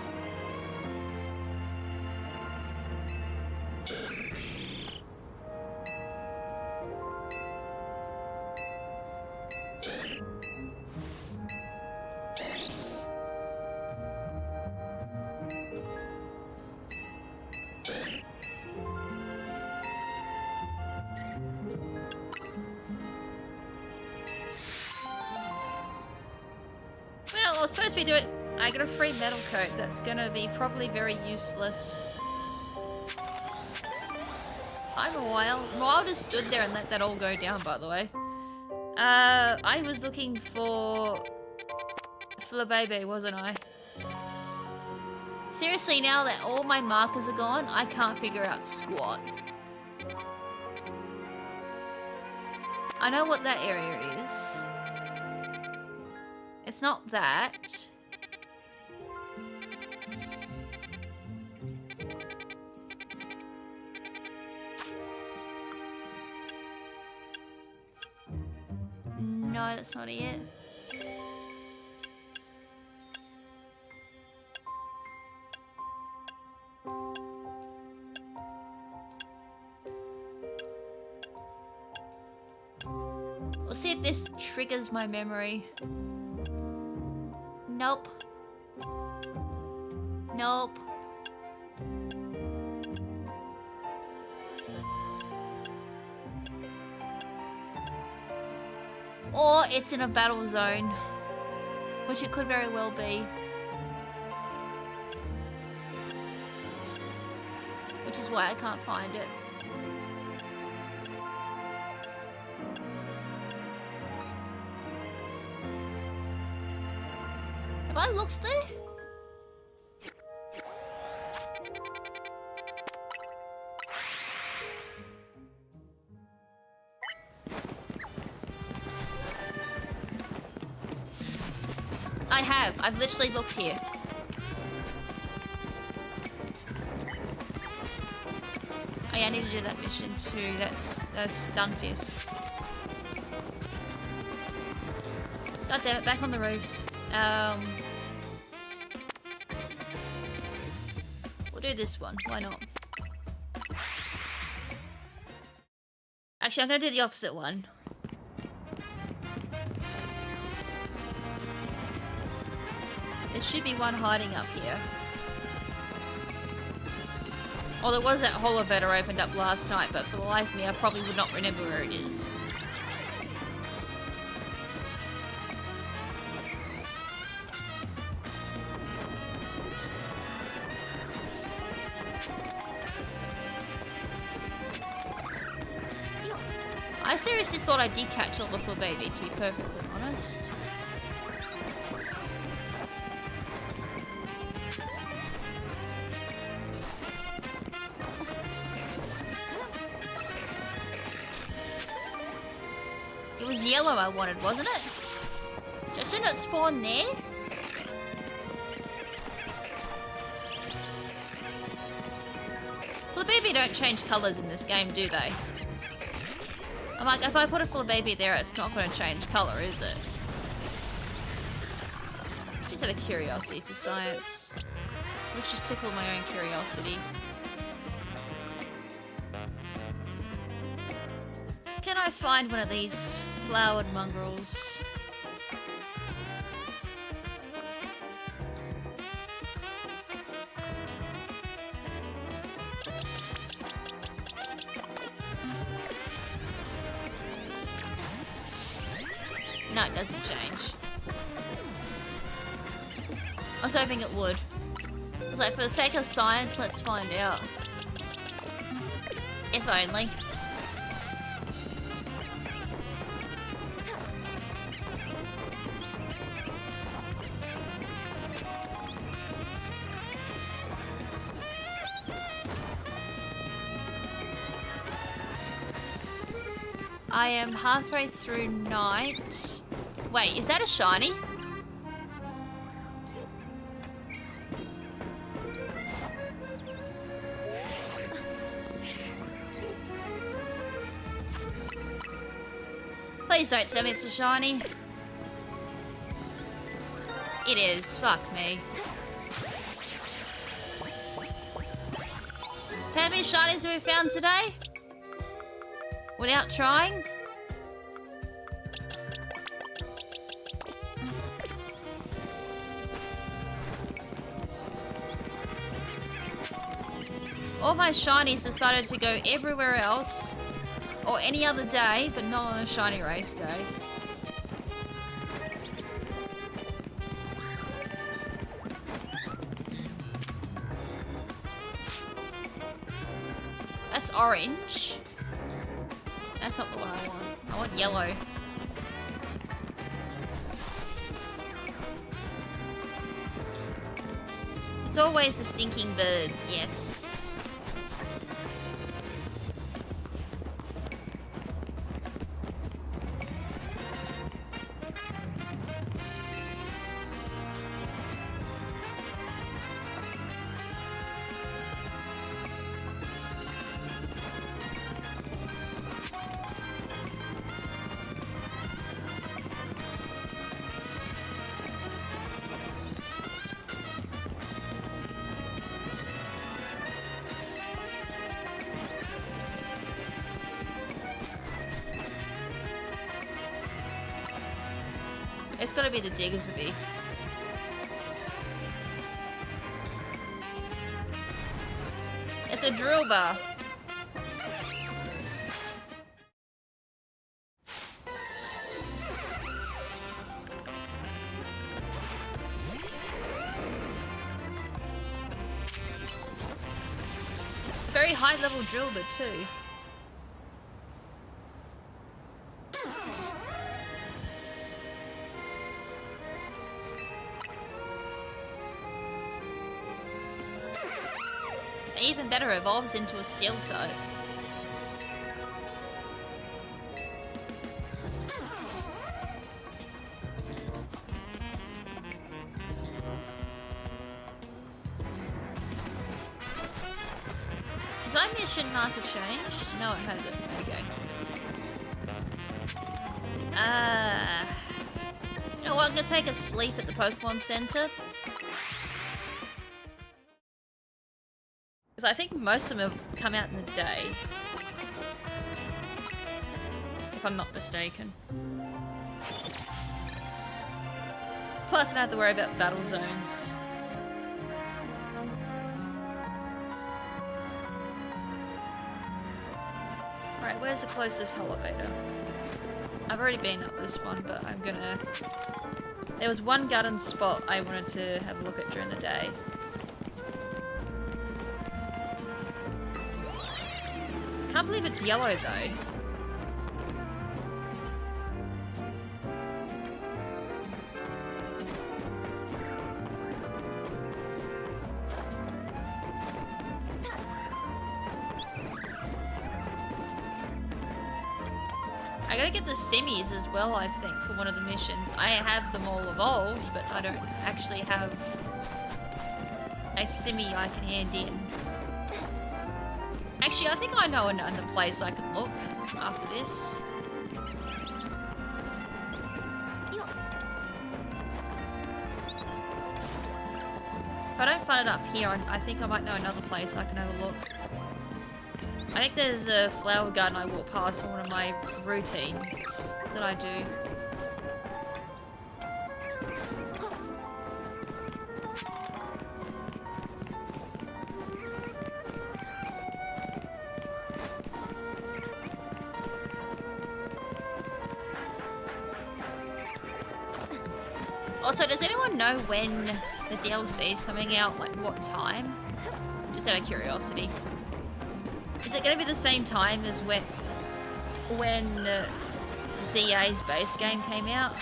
Well, I was supposed to be doing... I got a free metal coat that's gonna be probably very useless. I'm a while. Well, I just stood there and let that all go down, by the way. I was looking for Flabébé, wasn't I? Seriously, now that all my markers are gone, I can't figure out squat. I know what that area is. It's not that. No, that's not it. We'll see if this triggers my memory. Nope. Nope. Or it's in a battle zone, which it could very well be. Which is why I can't find it. Have I looked there? I have. I've literally looked here. Oh yeah, I need to do that mission too. That's Stunfisk. God damn it, back on the roofs. We'll do this one. Why not? Actually, I'm gonna do the opposite one. There should be one hiding up here. Oh, there was that hole event I opened up last night, but for the life of me, I probably would not remember where it is. I seriously thought I did catch all the Flabébé, to be perfectly honest. It was yellow I wanted, wasn't it? Just didn't it spawn there? Flabébé don't change colours in this game, do they? I'm like, if I put a Flabébé there, it's not going to change colour, is it? Just out of curiosity for science. Let's just tickle my own curiosity. can I find one of these flowered mongrels? No, it doesn't change. I was hoping it would. I was like, for the sake of science, let's find out. If only. I am halfway through night. Wait, is that a shiny? Please don't tell me it's a shiny. It is. Fuck me. How many shinies have we found today? Without trying? All my shinies decided to go everywhere else or any other day, but not on a shiny race day. That's orange. That's not the one I want. I want yellow. It's always the stinking birds, yes. It's gotta be the Diggersby. It's a drill bar. Very high level drill bit too. Even better, evolves into a steel toe. Has my mission marker changed? No, it hasn't. Okay. You know what? I'm gonna take a sleep at the Pokemon Center. I think most of them have come out in the day. If I'm not mistaken. Plus I don't have to worry about battle zones. Alright, where's the closest elevator? I've already been up this one, but I'm gonna... There was one garden spot I wanted to have a look at during the day. Can't believe it's yellow though. I gotta get the semis as well, I think, for one of the missions. I have them all evolved, but I don't actually have a semi I can hand in. Actually, I think I know another place I can look after this. If I don't find it up here, I think I might know another place I can have a look. I think there's a flower garden I walk past in one of my routines that I do. Also, does anyone know when the DLC is coming out? Like, what time? Just out of curiosity. Is it going to be the same time as when ZA's base game came out?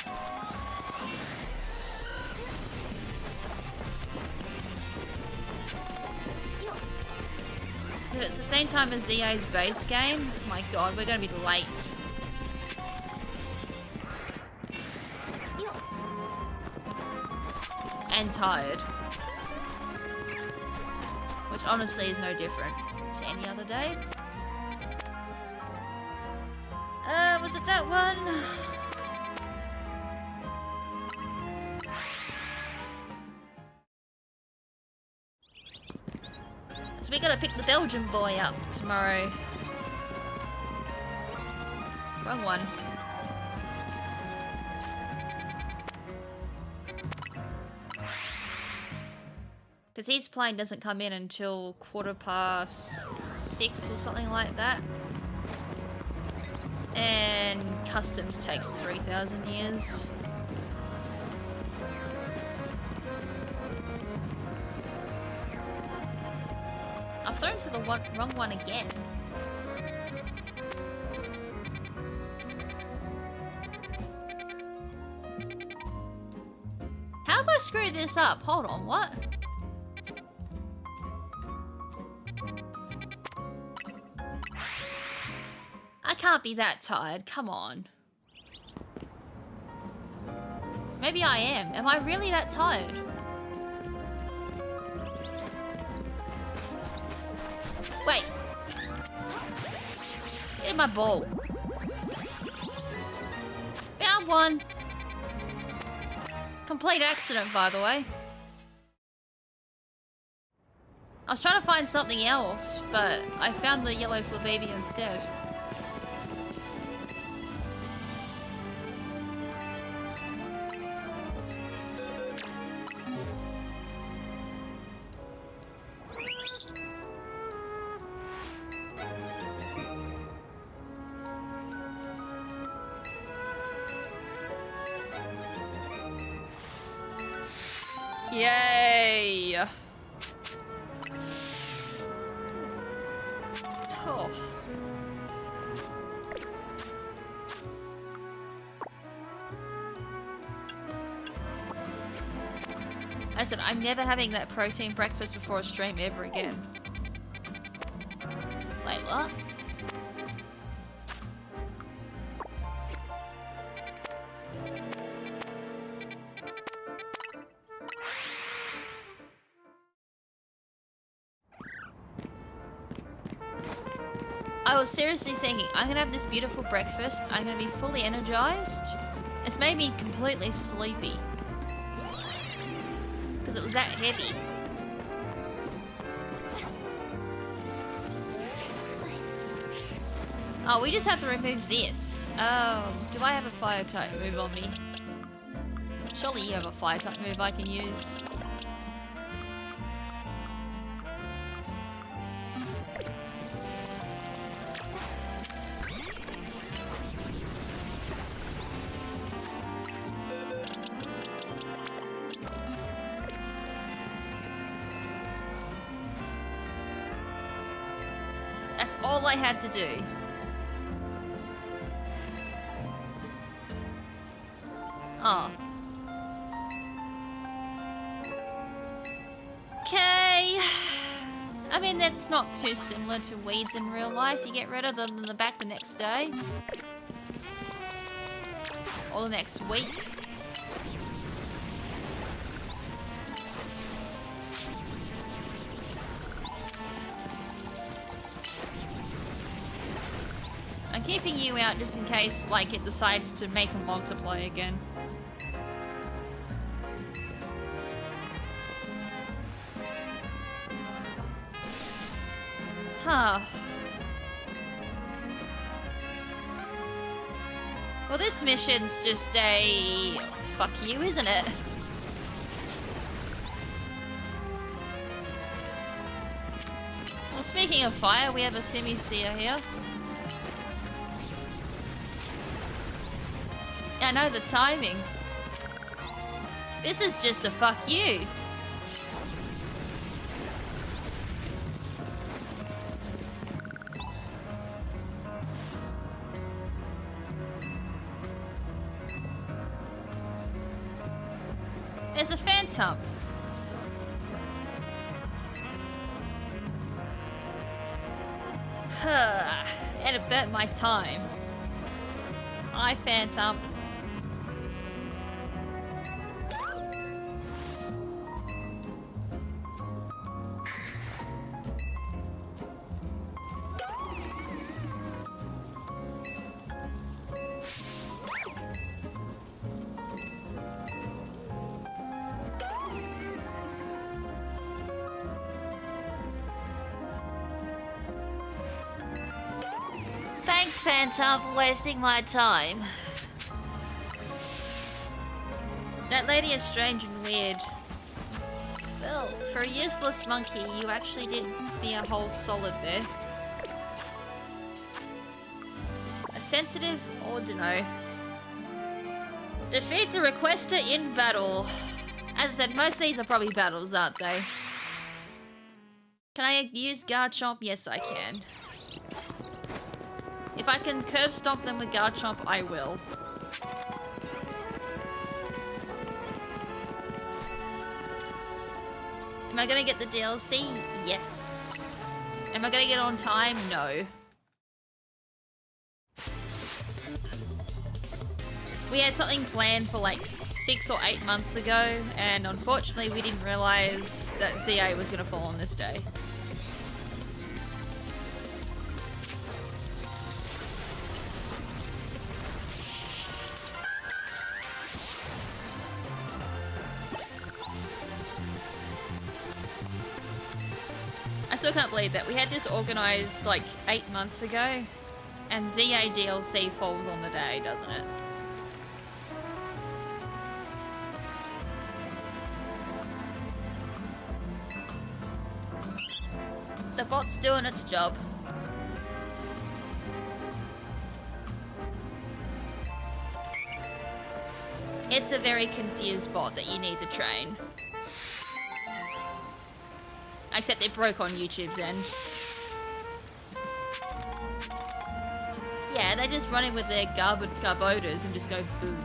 Because if it's the same time as ZA's base game, my god, we're going to be late. And tired. Which honestly is no different to any other day. Was it that one? So we gotta pick the Belgian boy up tomorrow. Wrong one. Because his plane doesn't come in until 6:15 or something like that. And customs takes 3,000 years. I've thrown to the wrong one again. How have I screwed this up? Hold on, what? I can't be that tired, come on. Maybe I am. Am I really that tired? Wait. Get my ball. Found one. Complete accident, by the way. I was trying to find something else, but I found the yellow Flababy instead. Yay! Oh. I said, I'm never having that protein breakfast before a stream ever again. Wait, what? I was seriously thinking, I'm gonna have this beautiful breakfast, I'm gonna be fully energized. It's made me completely sleepy. Because it was that heavy. Oh, we just have to remove this. Oh, do I have a fire type move on me? Surely you have a fire type move I can use. All I had to do. Oh. Okay. I mean, that's not too similar to weeds in real life. You get rid of them in the back the next day. Or the next week. I'm keeping you out just in case, like, it decides to make a multiplay again. Huh. Well, this mission's just a fuck you, isn't it? Well, speaking of fire, we have a semi-seer here. I know the timing. This is just a fuck you. There's a phantom. And it burnt my time. Hi, phantom. Thanks, Phantom, for wasting my time. That lady is strange and weird. Well, for a useless monkey, you actually did me a whole solid there. A sensitive ordino. Defeat the requester in battle. As I said, most of these are probably battles, aren't they? Can I use Garchomp? Yes, I can. If I can curb stomp them with Garchomp, I will. Am I gonna get the DLC? Yes. Am I gonna get on time? No. We had something planned for like 6 or 8 months ago, and unfortunately we didn't realize that ZA was gonna fall on this day. I still can't believe that. We had this organised like 8 months ago, and ZA DLC falls on the day, doesn't it? The bot's doing its job. It's a very confused bot that you need to train. Except it broke on YouTube's end. Yeah, they just run in with their garbotas and just go boom.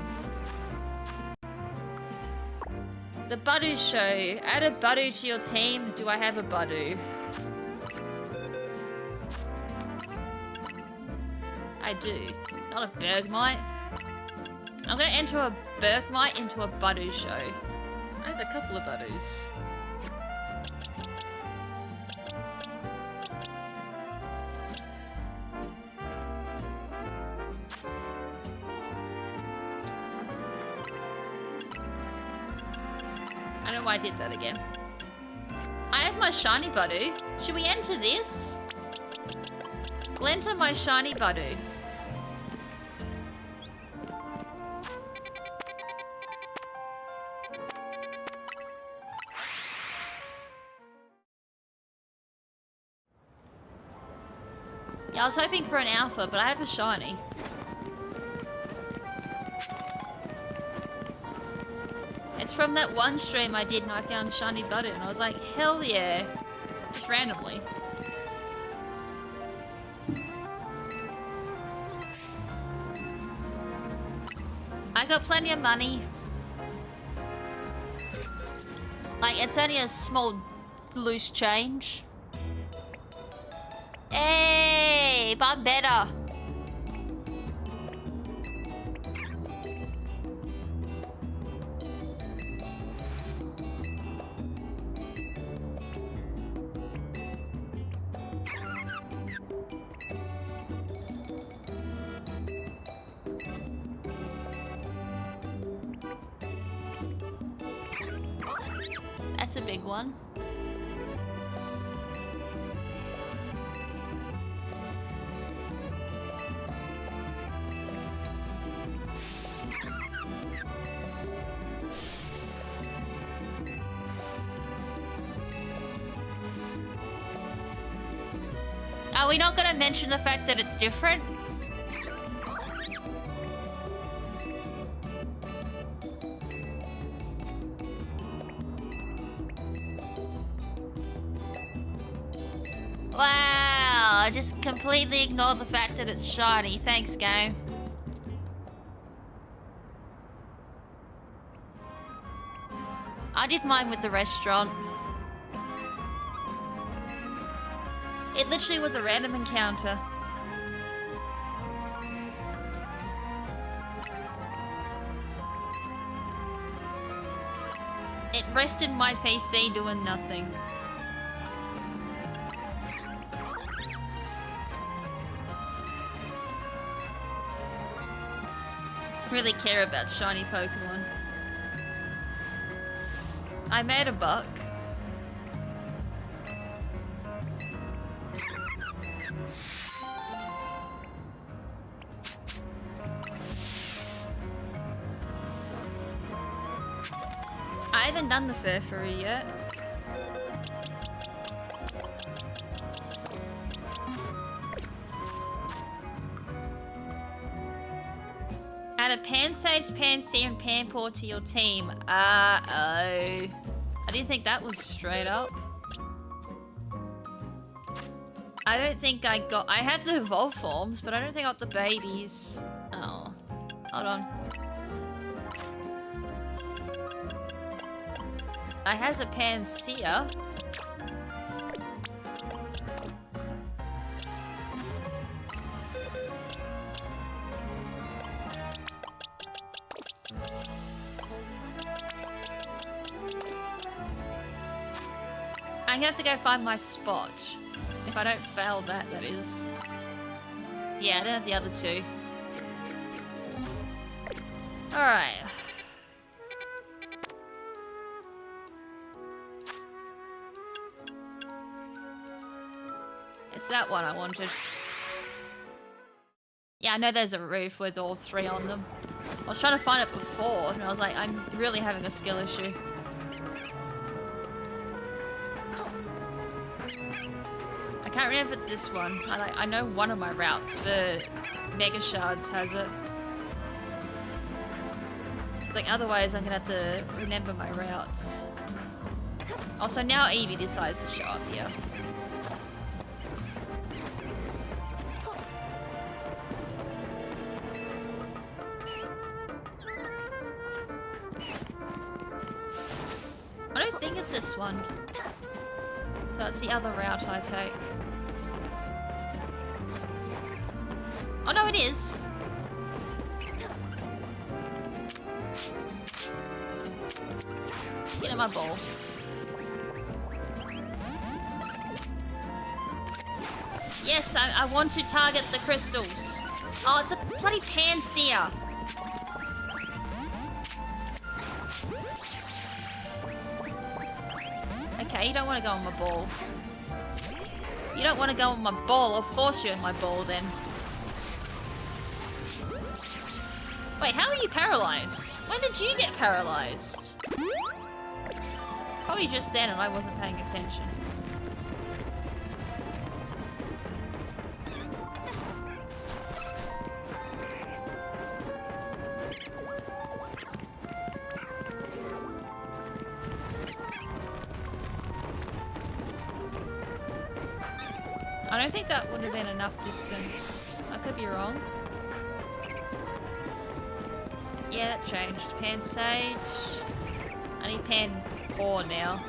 The Budu show. Add a Budu to your team. Do I have a Budu? I do. Not a Bergmite. I'm gonna enter a Bergmite into a Budu show. I have a couple of Budus. I don't know why I did that again. I have my shiny Budu. Should we enter this? We'll enter my shiny Budu. Yeah, I was hoping for an alpha, but I have a shiny. It's from that one stream I did and I found shiny Budu and I was like, hell yeah. Just randomly. I got plenty of money. Like, it's only a small loose change. Hey, but I'm better. That's a big one. we not gonna mention the fact that it's different? Wow, I just completely ignored the fact that it's shiny. Thanks, game. I did mine with the restaurant. It literally was a random encounter. It rested my PC doing nothing. Really care about shiny Pokemon. I made a buck. I haven't done the Furfurry yet. Add a Pansage, Pansear, and Panpour to your team. Uh-oh. I didn't think that was straight up. I don't think I got... I had the evolve forms, but I don't think I got the babies. Oh. Hold on. I has a Pansear. I'm gonna have to go find my spot. If I don't fail that, that is. Yeah, I don't have the other two. Alright. It's that one I wanted. Yeah, I know there's a roof with all three on them. I was trying to find it before, and I was like, I'm really having a skill issue. I can't remember if it's this one. I know one of my routes for Mega Shards has it. It's like, otherwise I'm gonna have to remember my routes. Also, now Eevee decides to show up here. I don't think it's this one. So it's the other route I take. Oh no, it is. Get in my ball. Yes, I want to target the crystals. Oh, it's a bloody Pansear. Okay, you don't want to go on my ball. You don't want to go on my ball. I'll force you on my ball then. Wait, how are you paralyzed? When did you get paralyzed? Probably just then and I wasn't paying attention. I don't think that would have been enough distance. I could be wrong. Yeah, that changed. Pansage. I need Panpour now.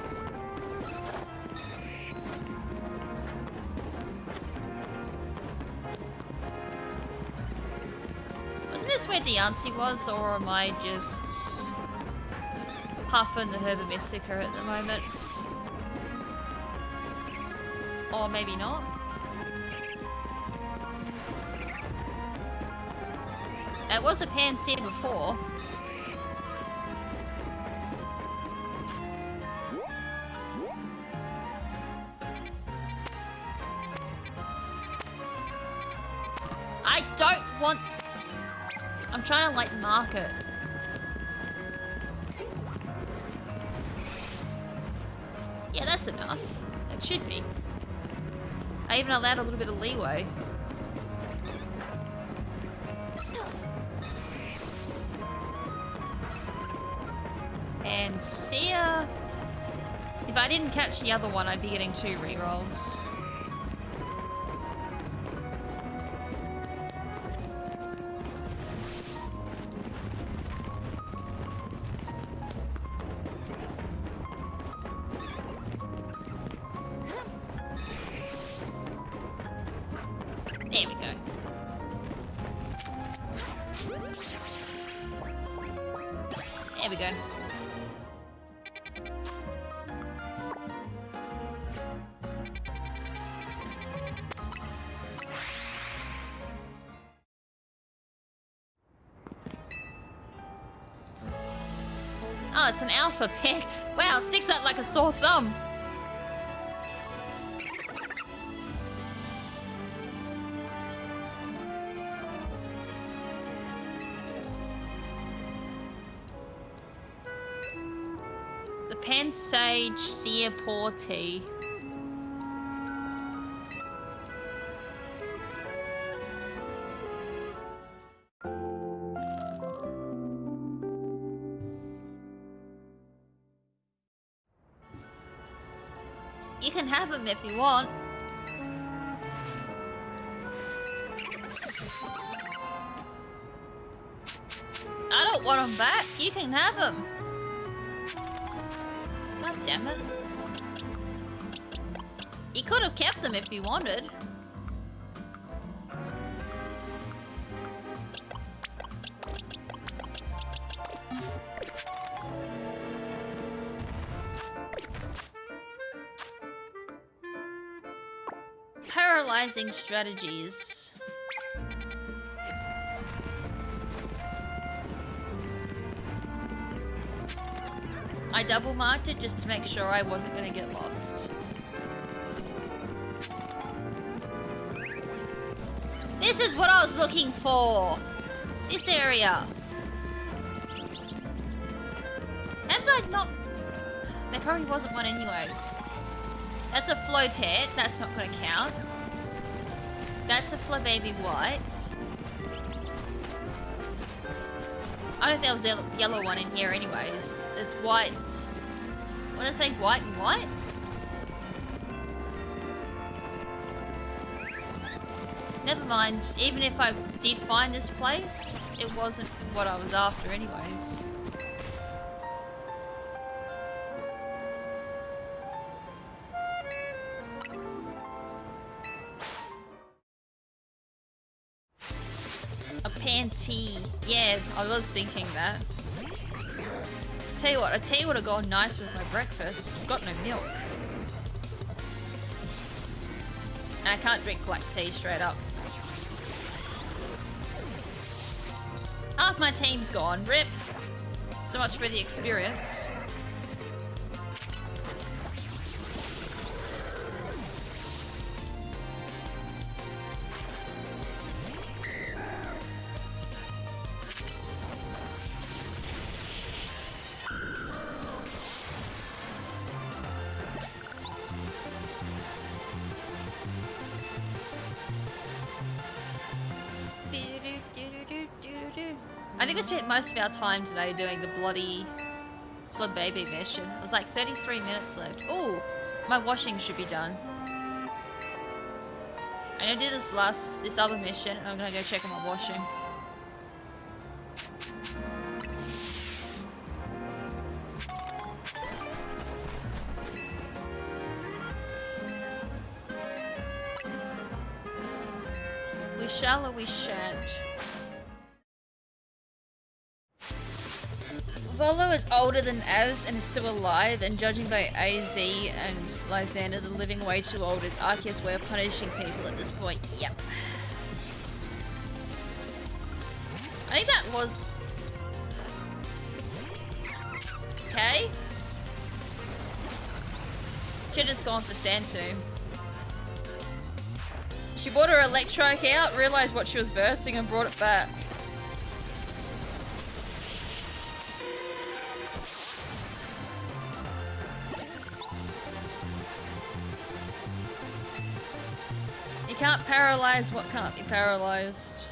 Wasn't this where Deancey was, or am I just puffing the Herba Mystica at the moment? Or maybe not. It was a Pansear before. I don't want... I'm trying to, like, mark it. Yeah, that's enough. It should be. I even allowed a little bit of leeway. And see ya. If I didn't catch the other one, I'd be getting 2 rerolls. There we go. There we go. Oh, it's an alpha pet. Wow, it sticks out like a sore thumb. The Pansage Seer Porty. You can have them if you want. I don't want them back. You can have them. God damn it. You could have kept them if you wanted. Paralyzing strategies. I double marked it just to make sure I wasn't going to get lost. This is what I was looking for. This area. How did I not... There probably wasn't one anyways. That's a Flotet. That's not going to count. That's a Flababy White. I don't think there was a yellow one in here anyways. It's white. What did I say? White and white? Never mind. Even if I did find this place, it wasn't what I was after anyways. A Pantee. Yeah, I was thinking that. Tell you what, a tea would have gone nice with my breakfast. I've got no milk. And I can't drink black tea straight up. Half my team's gone. Rip. So much for the experience. I think we spent most of our time today doing the bloody Flababy mission. It was like 33 minutes left. Ooh, my washing should be done. I'm gonna do this other mission, and I'm gonna go check on my washing. We shall or we shan't. Volo is older than Az and is still alive, and judging by AZ and Lysander, the living way too old is Arceus' way of punishing people at this point. Yep. I think that was... Okay. Should've just gone for Sandtomb. She brought her Electrike out, realised what she was versing, and brought it back. You can't paralyze what can't be paralyzed.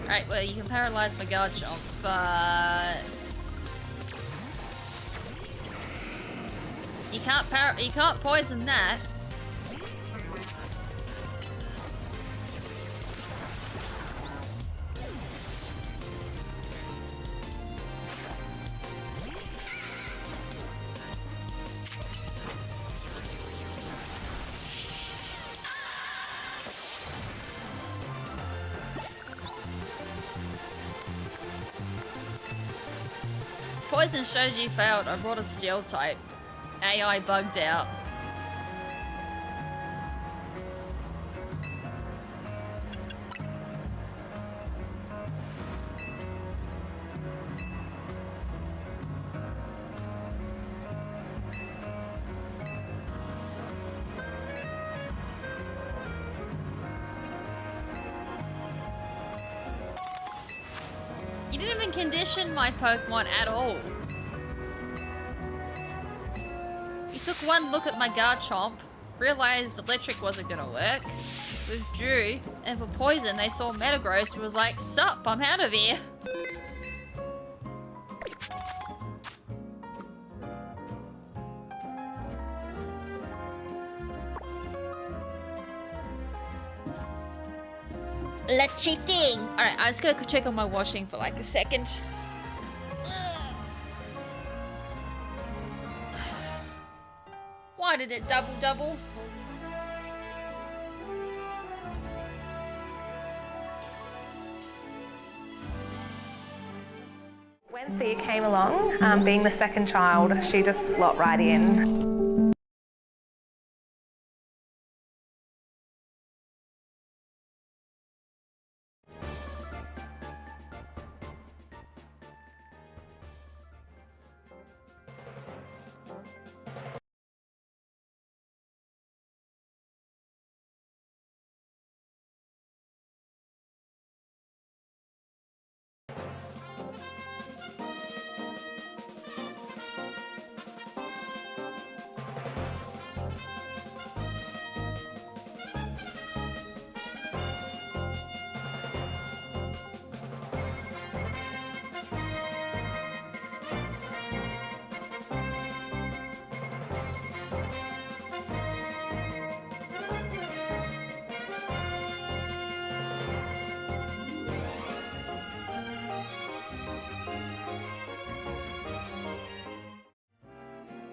Alright, well, you can paralyze my guard jump, but you can't poison that. Poison strategy failed. I brought a steel type. AI bugged out. You didn't even condition my Pokemon at all. You took one look at my Garchomp, realized electric wasn't gonna work, withdrew, and for poison they saw Metagross and was like, sup, I'm out of here. Let's cheating. Alright, I'm just gonna check on my washing for like a second. Why did it double? When Thea came along, being the second child, she just slot right in.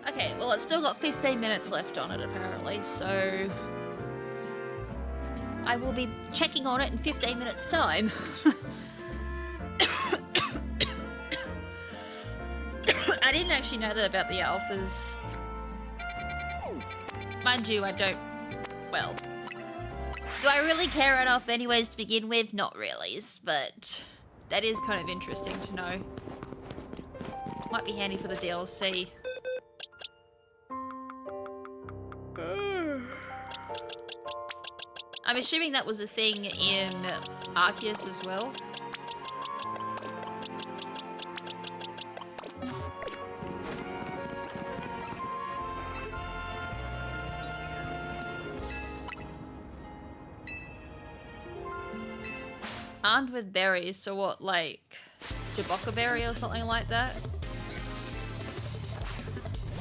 Okay, well it's still got 15 minutes left on it apparently, so I will be checking on it in 15 minutes time. I didn't actually know that about the alphas. Mind you, I don't... well... do I really care enough anyways to begin with? Not really, but that is kind of interesting to know. Might be handy for the DLC. I'm assuming that was a thing in Arceus as well. Armed with berries, so what, like Jaboka berry or something like that?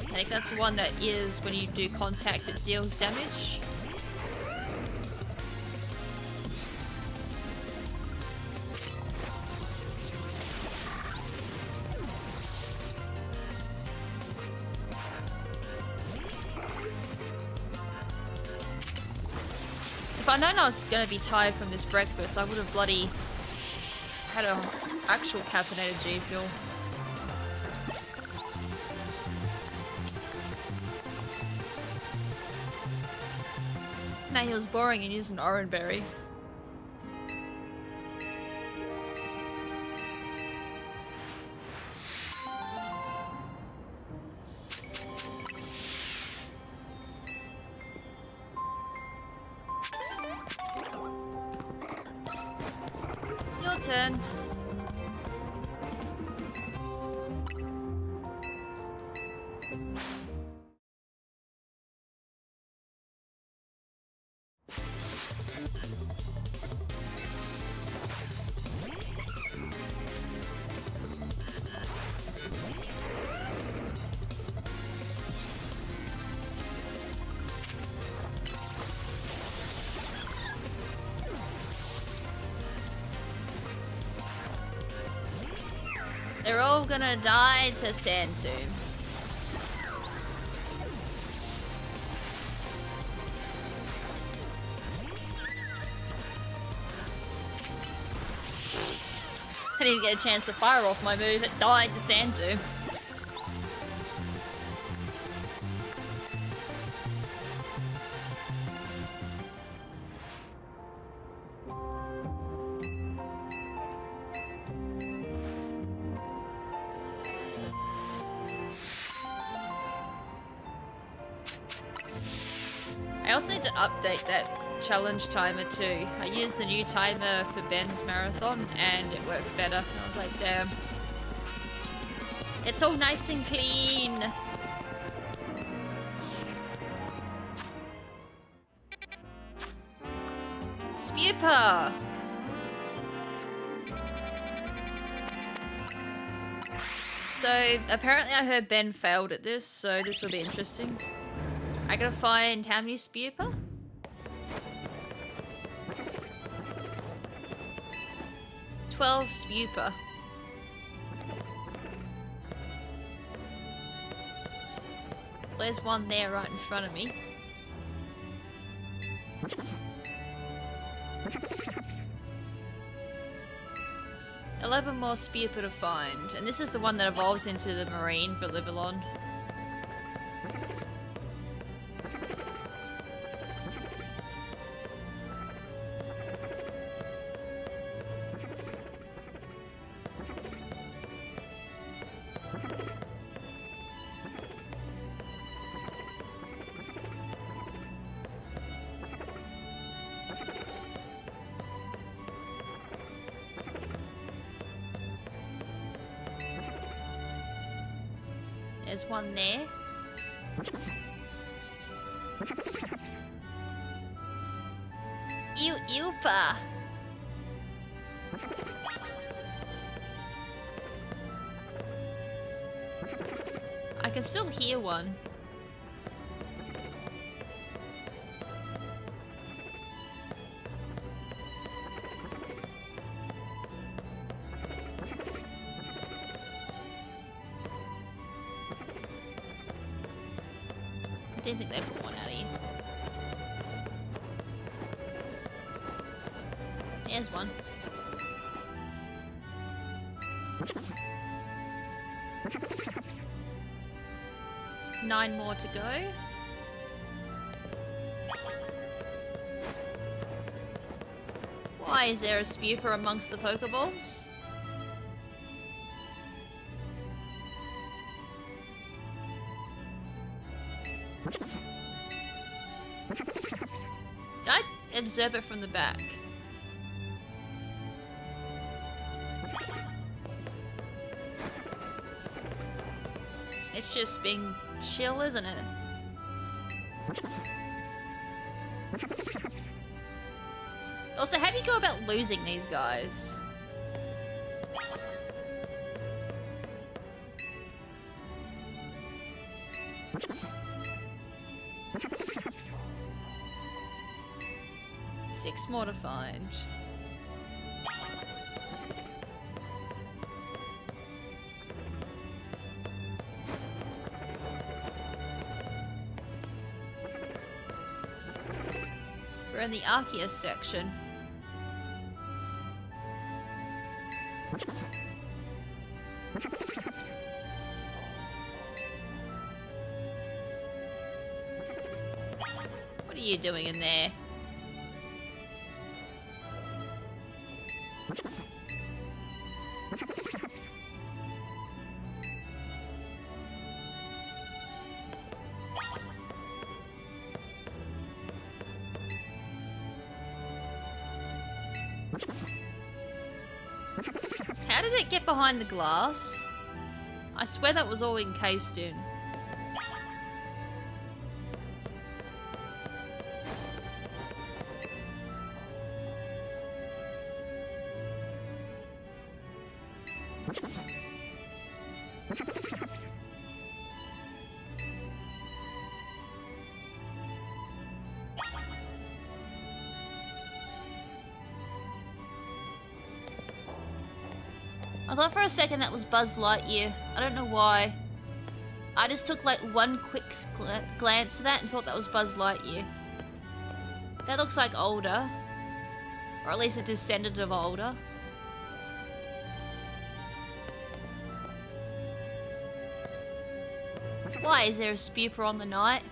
I think that's the one that is when you do contact it deals damage. If I'd known I was going to be tired from this breakfast, I would have bloody had an actual caffeinated G Fuel. that he was boring and used an orange berry. Your turn. They're all gonna die to Sand Tomb. I didn't even get a chance to fire off my move. It died to Sand Tomb. I also need to update that challenge timer too. I used the new timer for Ben's marathon and it works better. I was like, damn. It's all nice and clean. Spupa! So apparently I heard Ben failed at this, so this will be interesting. I gotta find how many Spupa? "12 Spupa. There's one there right in front of me. "11 more Spupa to find, and this is the one that evolves into the Marine for Livelon. There's one there. Ew-pa. I can still hear one. I didn't think they put one out here. There's one. Nine more to go. Why is there a Spupa amongst the Pokeballs? Did I observe it from the back? It's just being chill, isn't it? Also, how do you go about losing these guys? Six more to find. We're in the Arceus section. What are you doing in there? How did it get behind the glass? I swear that was all encased in. I thought for a second that was Buzz Lightyear. I don't know why. I just took like one quick glance at that and thought that was Buzz Lightyear. That looks like older. Or at least a descendant of older. Why? Is there a spooper on the night?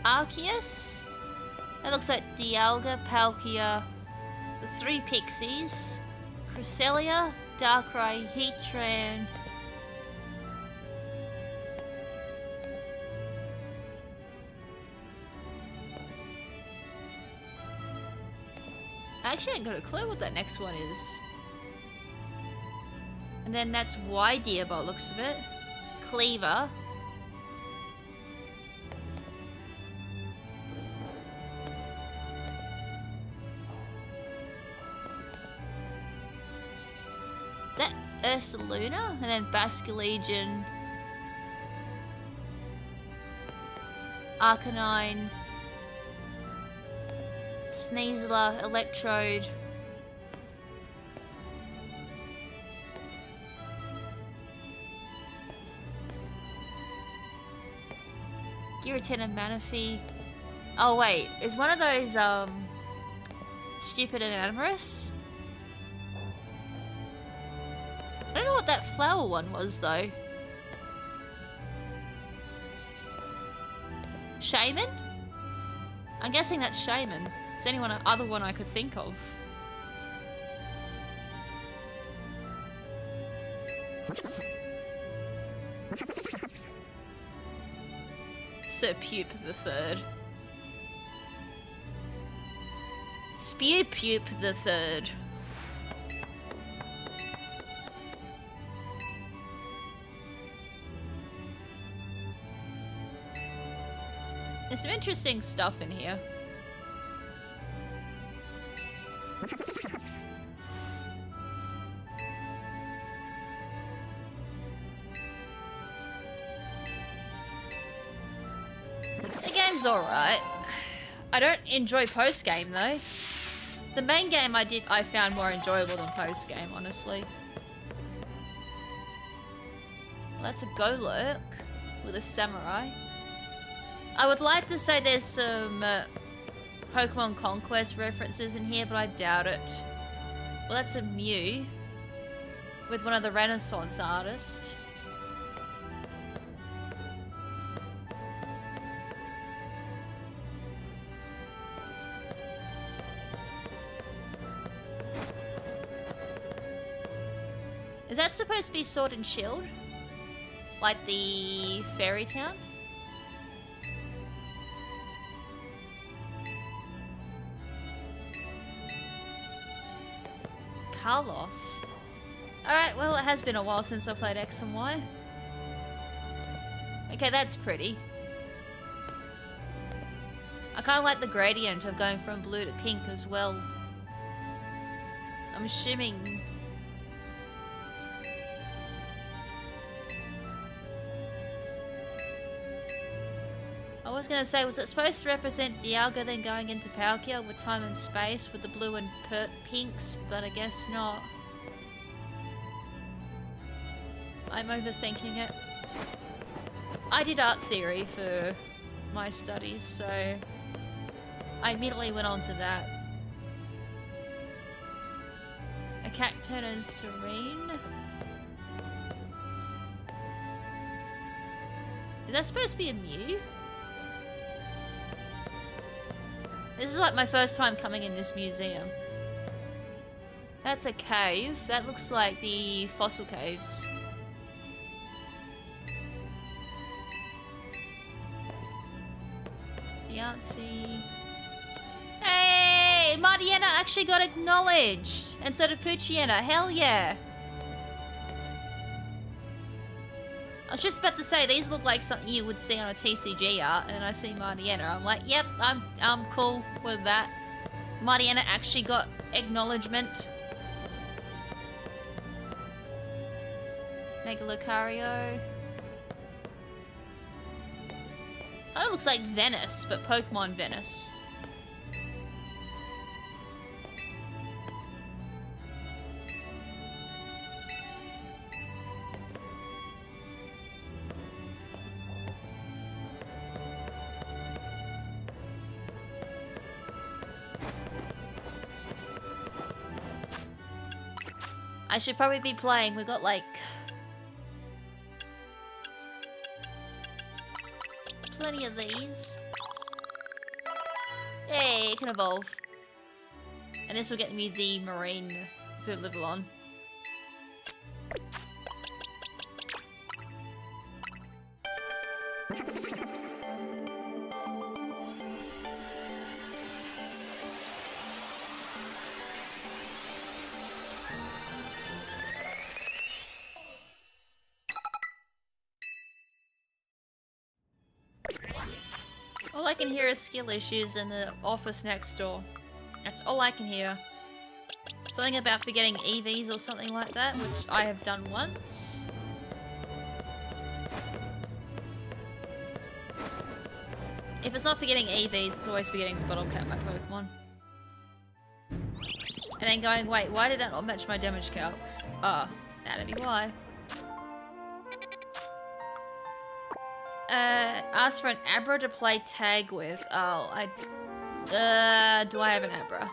Arceus? That looks like Dialga, Palkia, the 3 Pixies, Cresselia, Darkrai, Heatran. I actually ain't got a clue what that next one is. And then that's Widear by the looks of it. Cleaver. Ursaluna, and then Basculegion, Arcanine, Sneasler, Electrode, Giratina, Manaphy. Oh wait, is one of those stupid and Animorous? I don't know what that flower one was, though. Shaman? I'm guessing that's Shaman. Is there any other one I could think of? Sir Pupe the Third. Spew Pupe the Third. There's some interesting stuff in here. The game's alright. I don't enjoy post-game though. The main game I found more enjoyable than post-game, honestly. Well, that's a Golurk with a Samurai. I would like to say there's some Pokemon Conquest references in here, but I doubt it. Well, that's a Mew with one of the Renaissance artists. Is that supposed to be Sword and Shield? Like the fairy town? Carlos. Alright, well it has been a while since I played X and Y. Okay, that's pretty. I kind of like the gradient of going from blue to pink as well. I'm assuming... I was gonna say, was it supposed to represent Dialga then going into Palkia with time and space with the blue and pinks, but I guess not. I'm overthinking it. I did art theory for my studies, so I immediately went on to that. A Cacturne and Serene. Is that supposed to be a Mew? This is like my first time coming in this museum. That's a cave. That looks like the fossil caves. Diancie. Hey! Martiana actually got acknowledged! And so did Puchiana. Hell yeah! I was just about to say, these look like something you would see on a TCG art, and then I see Martiana. I'm like, yep, I'm cool with that. Martiana actually got acknowledgement. Mega Lucario. Kind of looks like Venice, but Pokemon Venice. I should probably be playing. We got like plenty of these. Yay, it can evolve. And this will get me the marine Vivillon. All I can hear is skill issues in the office next door. That's all I can hear. Something about forgetting EVs or something like that, which I have done once. If it's not forgetting EVs, it's always forgetting to bottle cap my Pokemon. And then going, wait, why did that not match my damage calcs? Ah, that'd be why. Ask for an Abra to play tag with. Oh, do I have an Abra?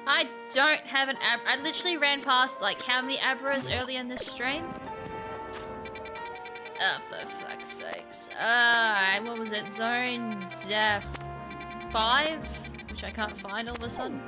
I don't have an Abra. I literally ran past, like, how many Abras earlier in this stream? Oh, for fuck's sakes. Alright, what was it? Zone 5? Which I can't find all of a sudden.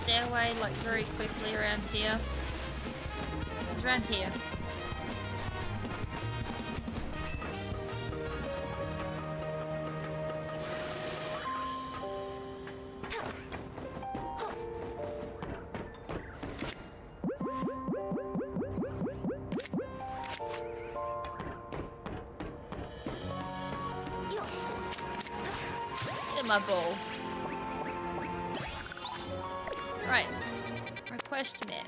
Stairway like very quickly around here. It's around here. Get my ball. Right. Request met.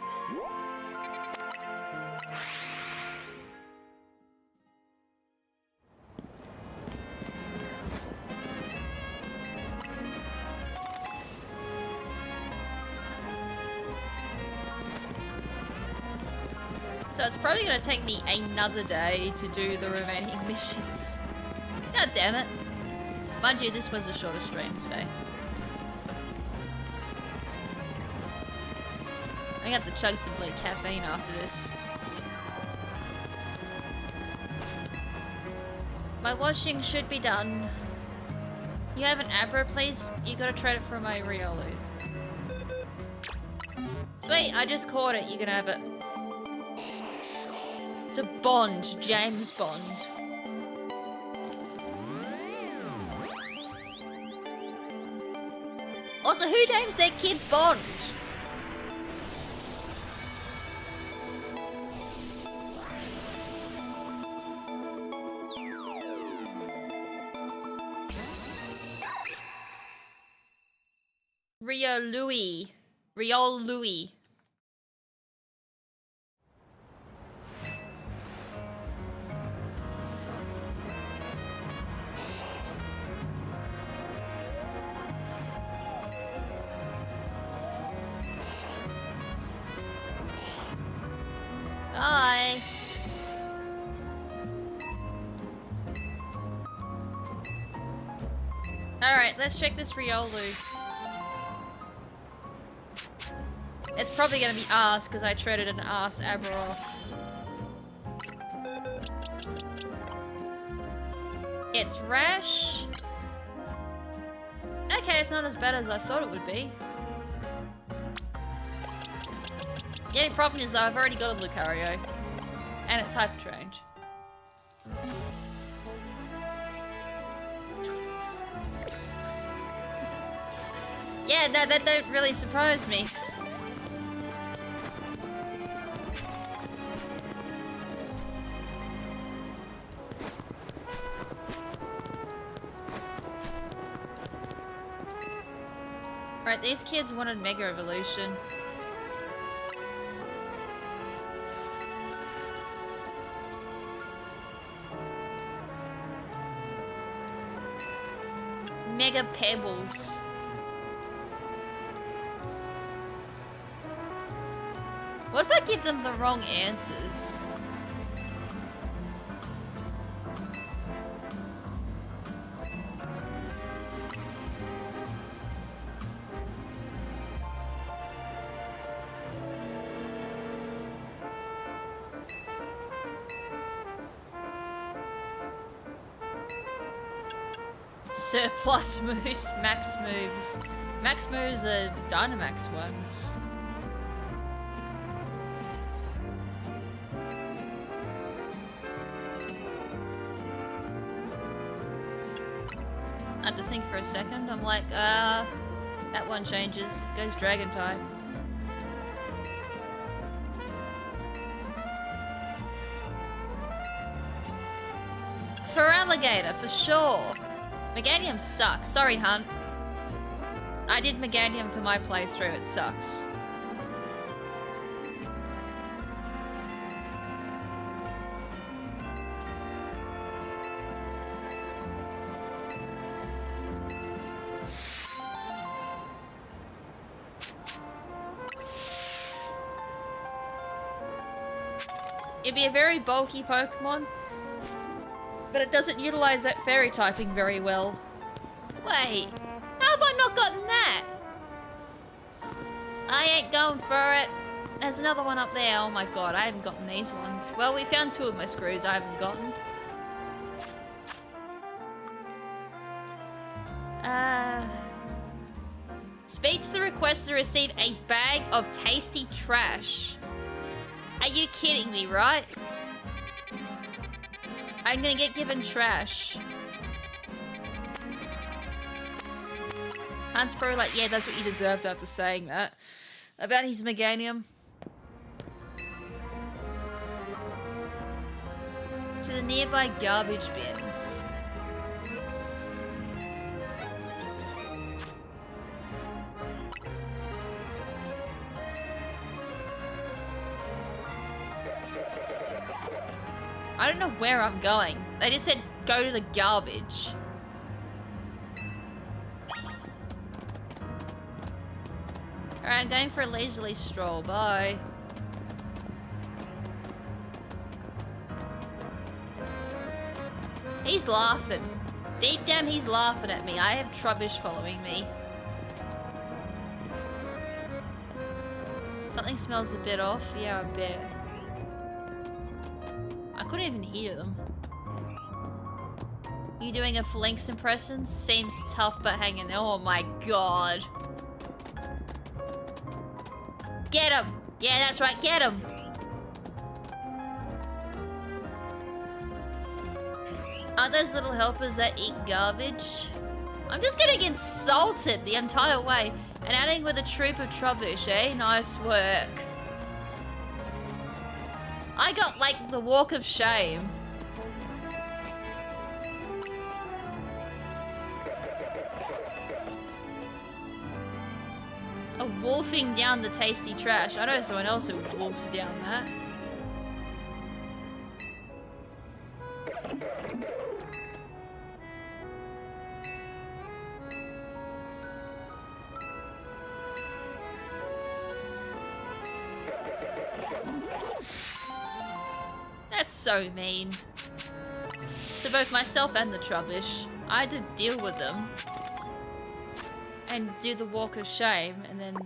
So it's probably going to take me another day to do the remaining missions. God damn it. Mind you, this was a shorter stream today. I have to chug some blue caffeine after this. My washing should be done. You have an Abra, please? You gotta trade it for my Riolu. Sweet, I just caught it. You can have it. It's a Bond, James Bond. Also, who names their kid Bond? Rio Louis. Riol Louis. Bye. Alright, let's check this Riolu. It's probably gonna be arse because I traded an arse Aberoth. It's rash. Okay, it's not as bad as I thought it would be. The only problem is though, I've already got a Lucario. And it's hyper trained. Yeah, no, that don't really surprise me. Right, these kids wanted Mega Evolution. Mega Pebbles. What if I give them the wrong answers? Surplus moves, max moves. Max moves are Dynamax ones. I had to think for a second. I'm like, that one changes. Goes Dragon type. For Alligator, for sure. Meganium sucks. Sorry, Hunt. I did Meganium for my playthrough. It sucks. It'd be a very bulky Pokemon, but it doesn't utilize that fairy typing very well. Wait, how have I not gotten that? I ain't going for it. There's another one up there. Oh my god, I haven't gotten these ones. Well, we found two of my screws I haven't gotten. Speak to the request to receive a bag of tasty trash. Are you kidding me, right? I'm gonna get given trash. Hunt's probably like, yeah, that's what you deserved after saying that. About his Meganium. To the nearby garbage bins. I don't know where I'm going. They just said go to the garbage. Alright, I'm going for a leisurely stroll. Bye. He's laughing. Deep down, he's laughing at me. I have Trubbish following me. Something smells a bit off. Yeah, I bet. I couldn't even hear them. You doing a Flinks impression? Seems tough but hanging there. Oh my god. Get him! Yeah, that's right, get him! Aren't those little helpers that eat garbage? I'm just getting insulted the entire way. And adding with a troop of Trubbish, eh? Nice work. I got, like, the walk of shame. wolfing down the tasty trash. I know someone else who wolfs down that. That's so mean. To both myself and the Trubbish. I had to deal with them. And do the walk of shame, and then,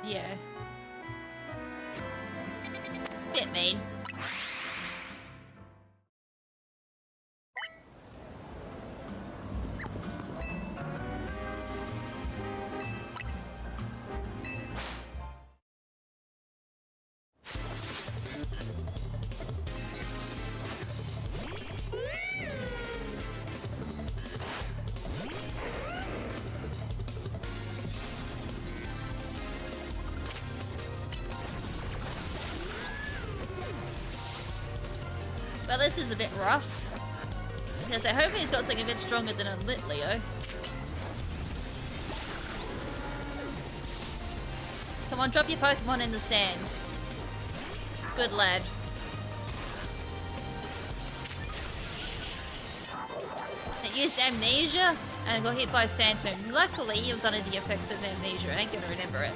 yeah. Bit mean. Well, this is a bit rough. Because I hope he's got something a bit stronger than a Lit Leo. Come on, drop your Pokemon in the sand. Good lad. It used Amnesia and got hit by Sand Tomb. Luckily, he was under the effects of Amnesia. I ain't gonna remember it.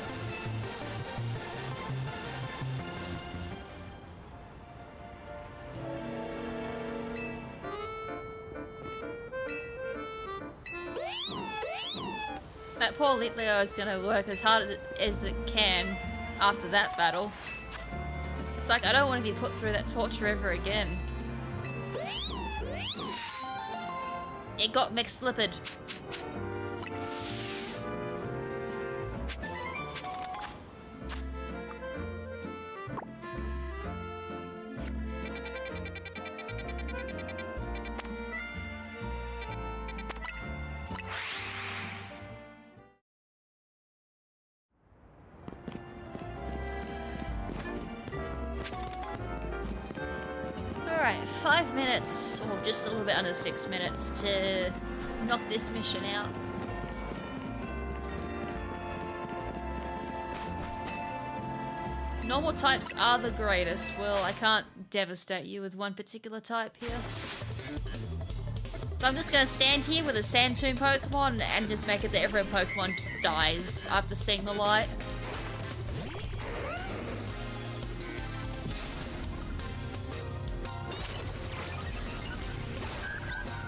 That poor Litleo is gonna work as hard as it can after that battle. It's like, I don't want to be put through that torture ever again. It got mixed lipid. Alright, 5 minutes, or just a little bit under 6 minutes to knock this mission out. Normal types are the greatest. Well, I can't devastate you with one particular type here. So I'm just gonna stand here with a Sand Tomb Pokemon and just make it that every Pokemon just dies after seeing the light.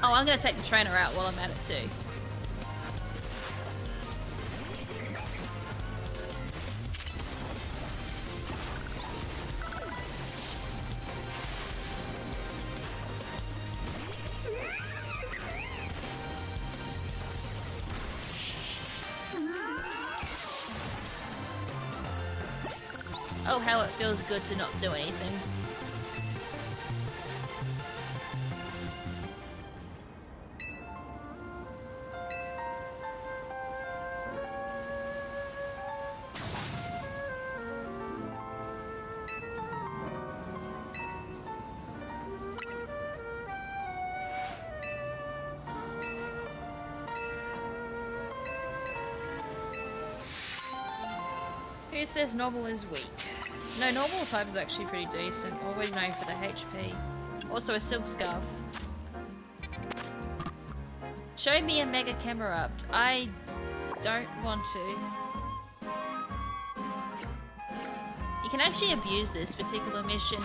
Oh, I'm gonna take the trainer out while I'm at it too. Oh, how it feels good to not do anything. Who says normal is weak? No, normal type is actually pretty decent. Always known for the HP. Also a Silk Scarf. Show me a Mega Camerupt. I don't want to. You can actually abuse this particular mission.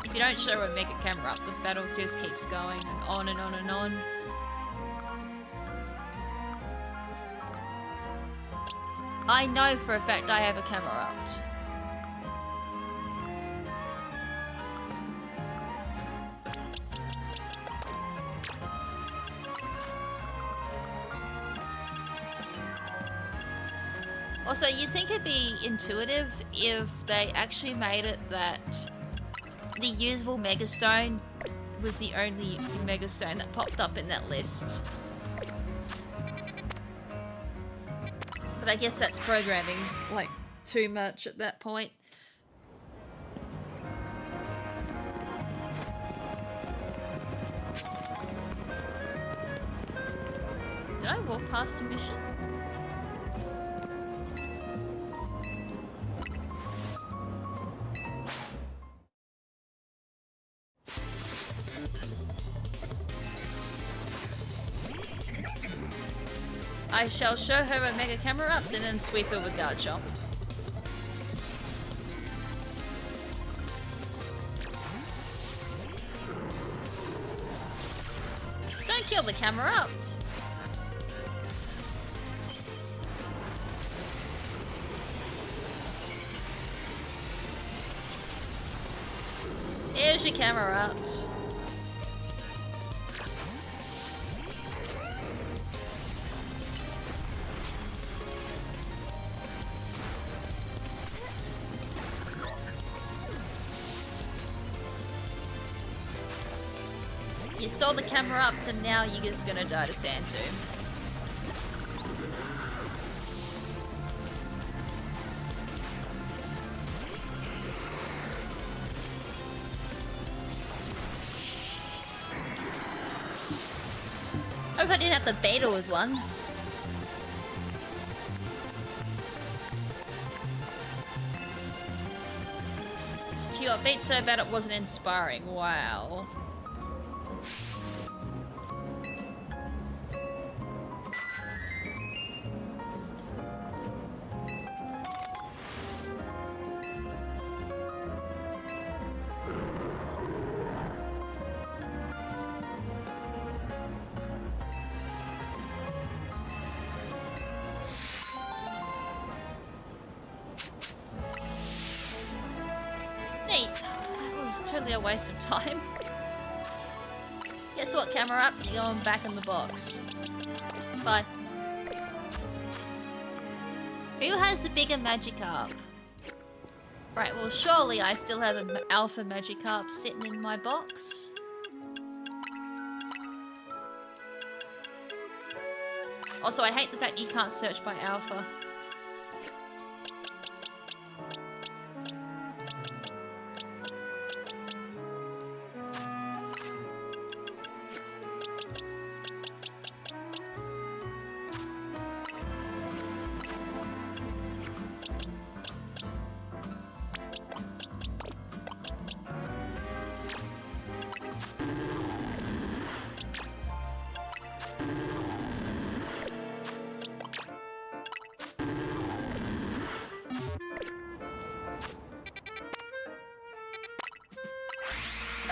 If you don't show a Mega Camerupt, the battle just keeps going and on and on and on. I know for a fact I have a Camerupt. Also, you'd think it'd be intuitive if they actually made it that the usable Megastone was the only Megastone that popped up in that list. But I guess that's programming, like, too much at that point. Did I walk past a mission? I shall show her a Mega Camera Up and then sweep her with Guard Chomp. Don't kill the Camera Up. Here's your Camera Up. You saw the Camera Up and now you're just gonna die to Sand Tomb. I hope I didn't have to bait with one. She got beat so bad it wasn't inspiring. Wow. A waste of time. Guess what, Camera Up? You're going back in the box. Bye. Who has the bigger Magikarp? Right, well surely I still have an Alpha Magikarp sitting in my box. Also, I hate the fact you can't search by Alpha.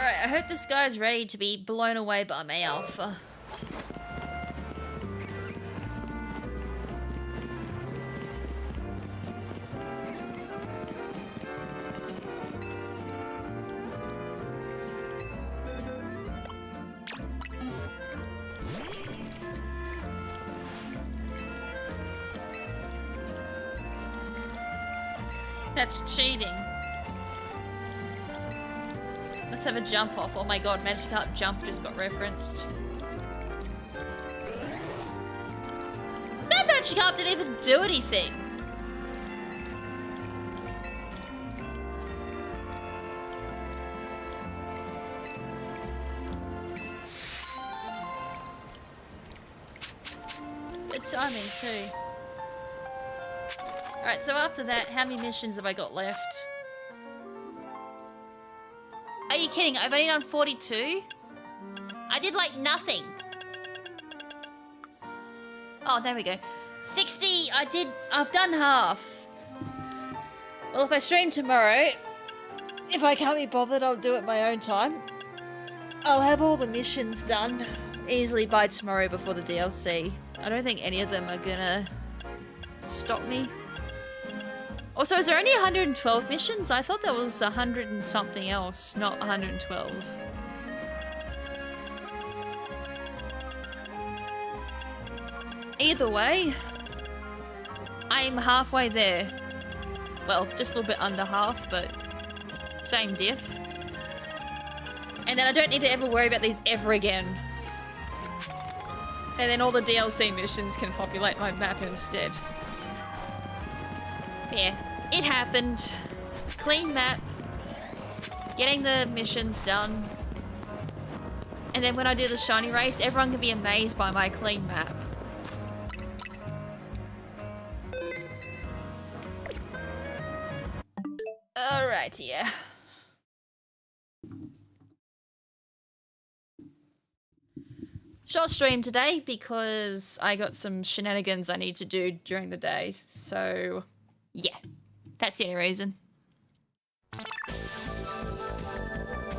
I hope this guy's ready to be blown away by my Alpha. That's cheating. Let's have a jump off. Oh my god, Magikarp jump just got referenced. That Magikarp didn't even do anything. Good timing too. Alright, so after that, how many missions have I got left? Are you kidding? I've only done 42? I did like nothing. Oh, there we go. 60, I've done half. Well, if I stream tomorrow, if I can't be bothered, I'll do it my own time. I'll have all the missions done easily by tomorrow before the DLC. I don't think any of them are gonna stop me. Also, is there only 112 missions? I thought there was 100 and something else, not 112. Either way, I'm halfway there. Well, just a little bit under half, but same diff. And then I don't need to ever worry about these ever again. And then all the DLC missions can populate my map instead. Yeah, it happened. Clean map. Getting the missions done. And then when I do the shiny race, everyone can be amazed by my clean map. Alright, yeah. Short stream today because I got some shenanigans I need to do during the day. So, yeah, that's the only reason.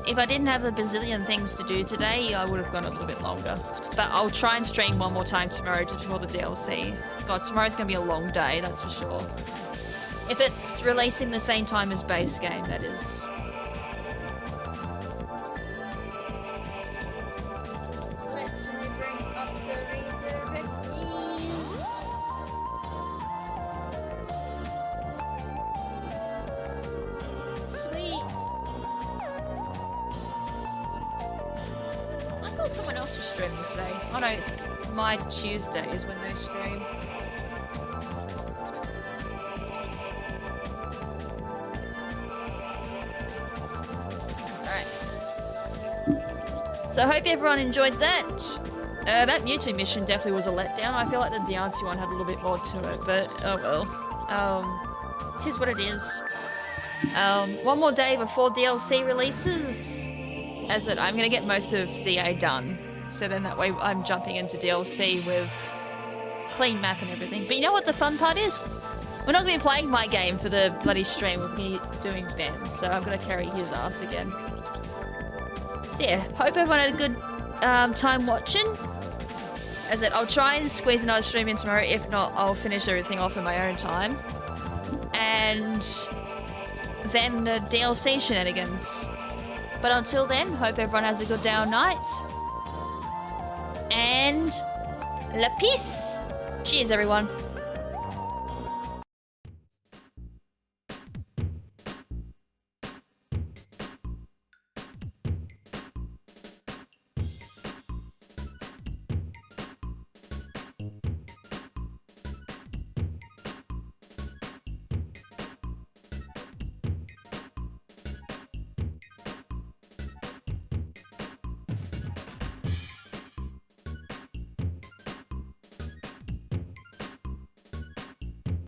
If I didn't have a bazillion things to do today, I would have gone a little bit longer. But I'll try and stream one more time tomorrow just before the DLC. God, tomorrow's going to be a long day, that's for sure. If it's releasing the same time as base game, that is. Let's bring up the redirectees. Sweet. I thought someone else was streaming today. Oh no, it's my Tuesday is when they stream. So I hope everyone enjoyed that. That Mewtwo mission definitely was a letdown. I feel like the Diancie one had a little bit more to it, but oh well. Tis what it is. One more day before DLC releases. I'm gonna get most of CA done. So then that way I'm jumping into DLC with clean map and everything. But you know what the fun part is? We're not gonna be playing my game for the bloody stream. We're gonna be doing Ben's, so I'm gonna carry his ass again. So yeah, hope everyone had a good time watching. As I said, I'll try and squeeze another stream in tomorrow. If not, I'll finish everything off in my own time. And then the DLC shenanigans. But until then, hope everyone has a good day or night. And la peace. Cheers, everyone.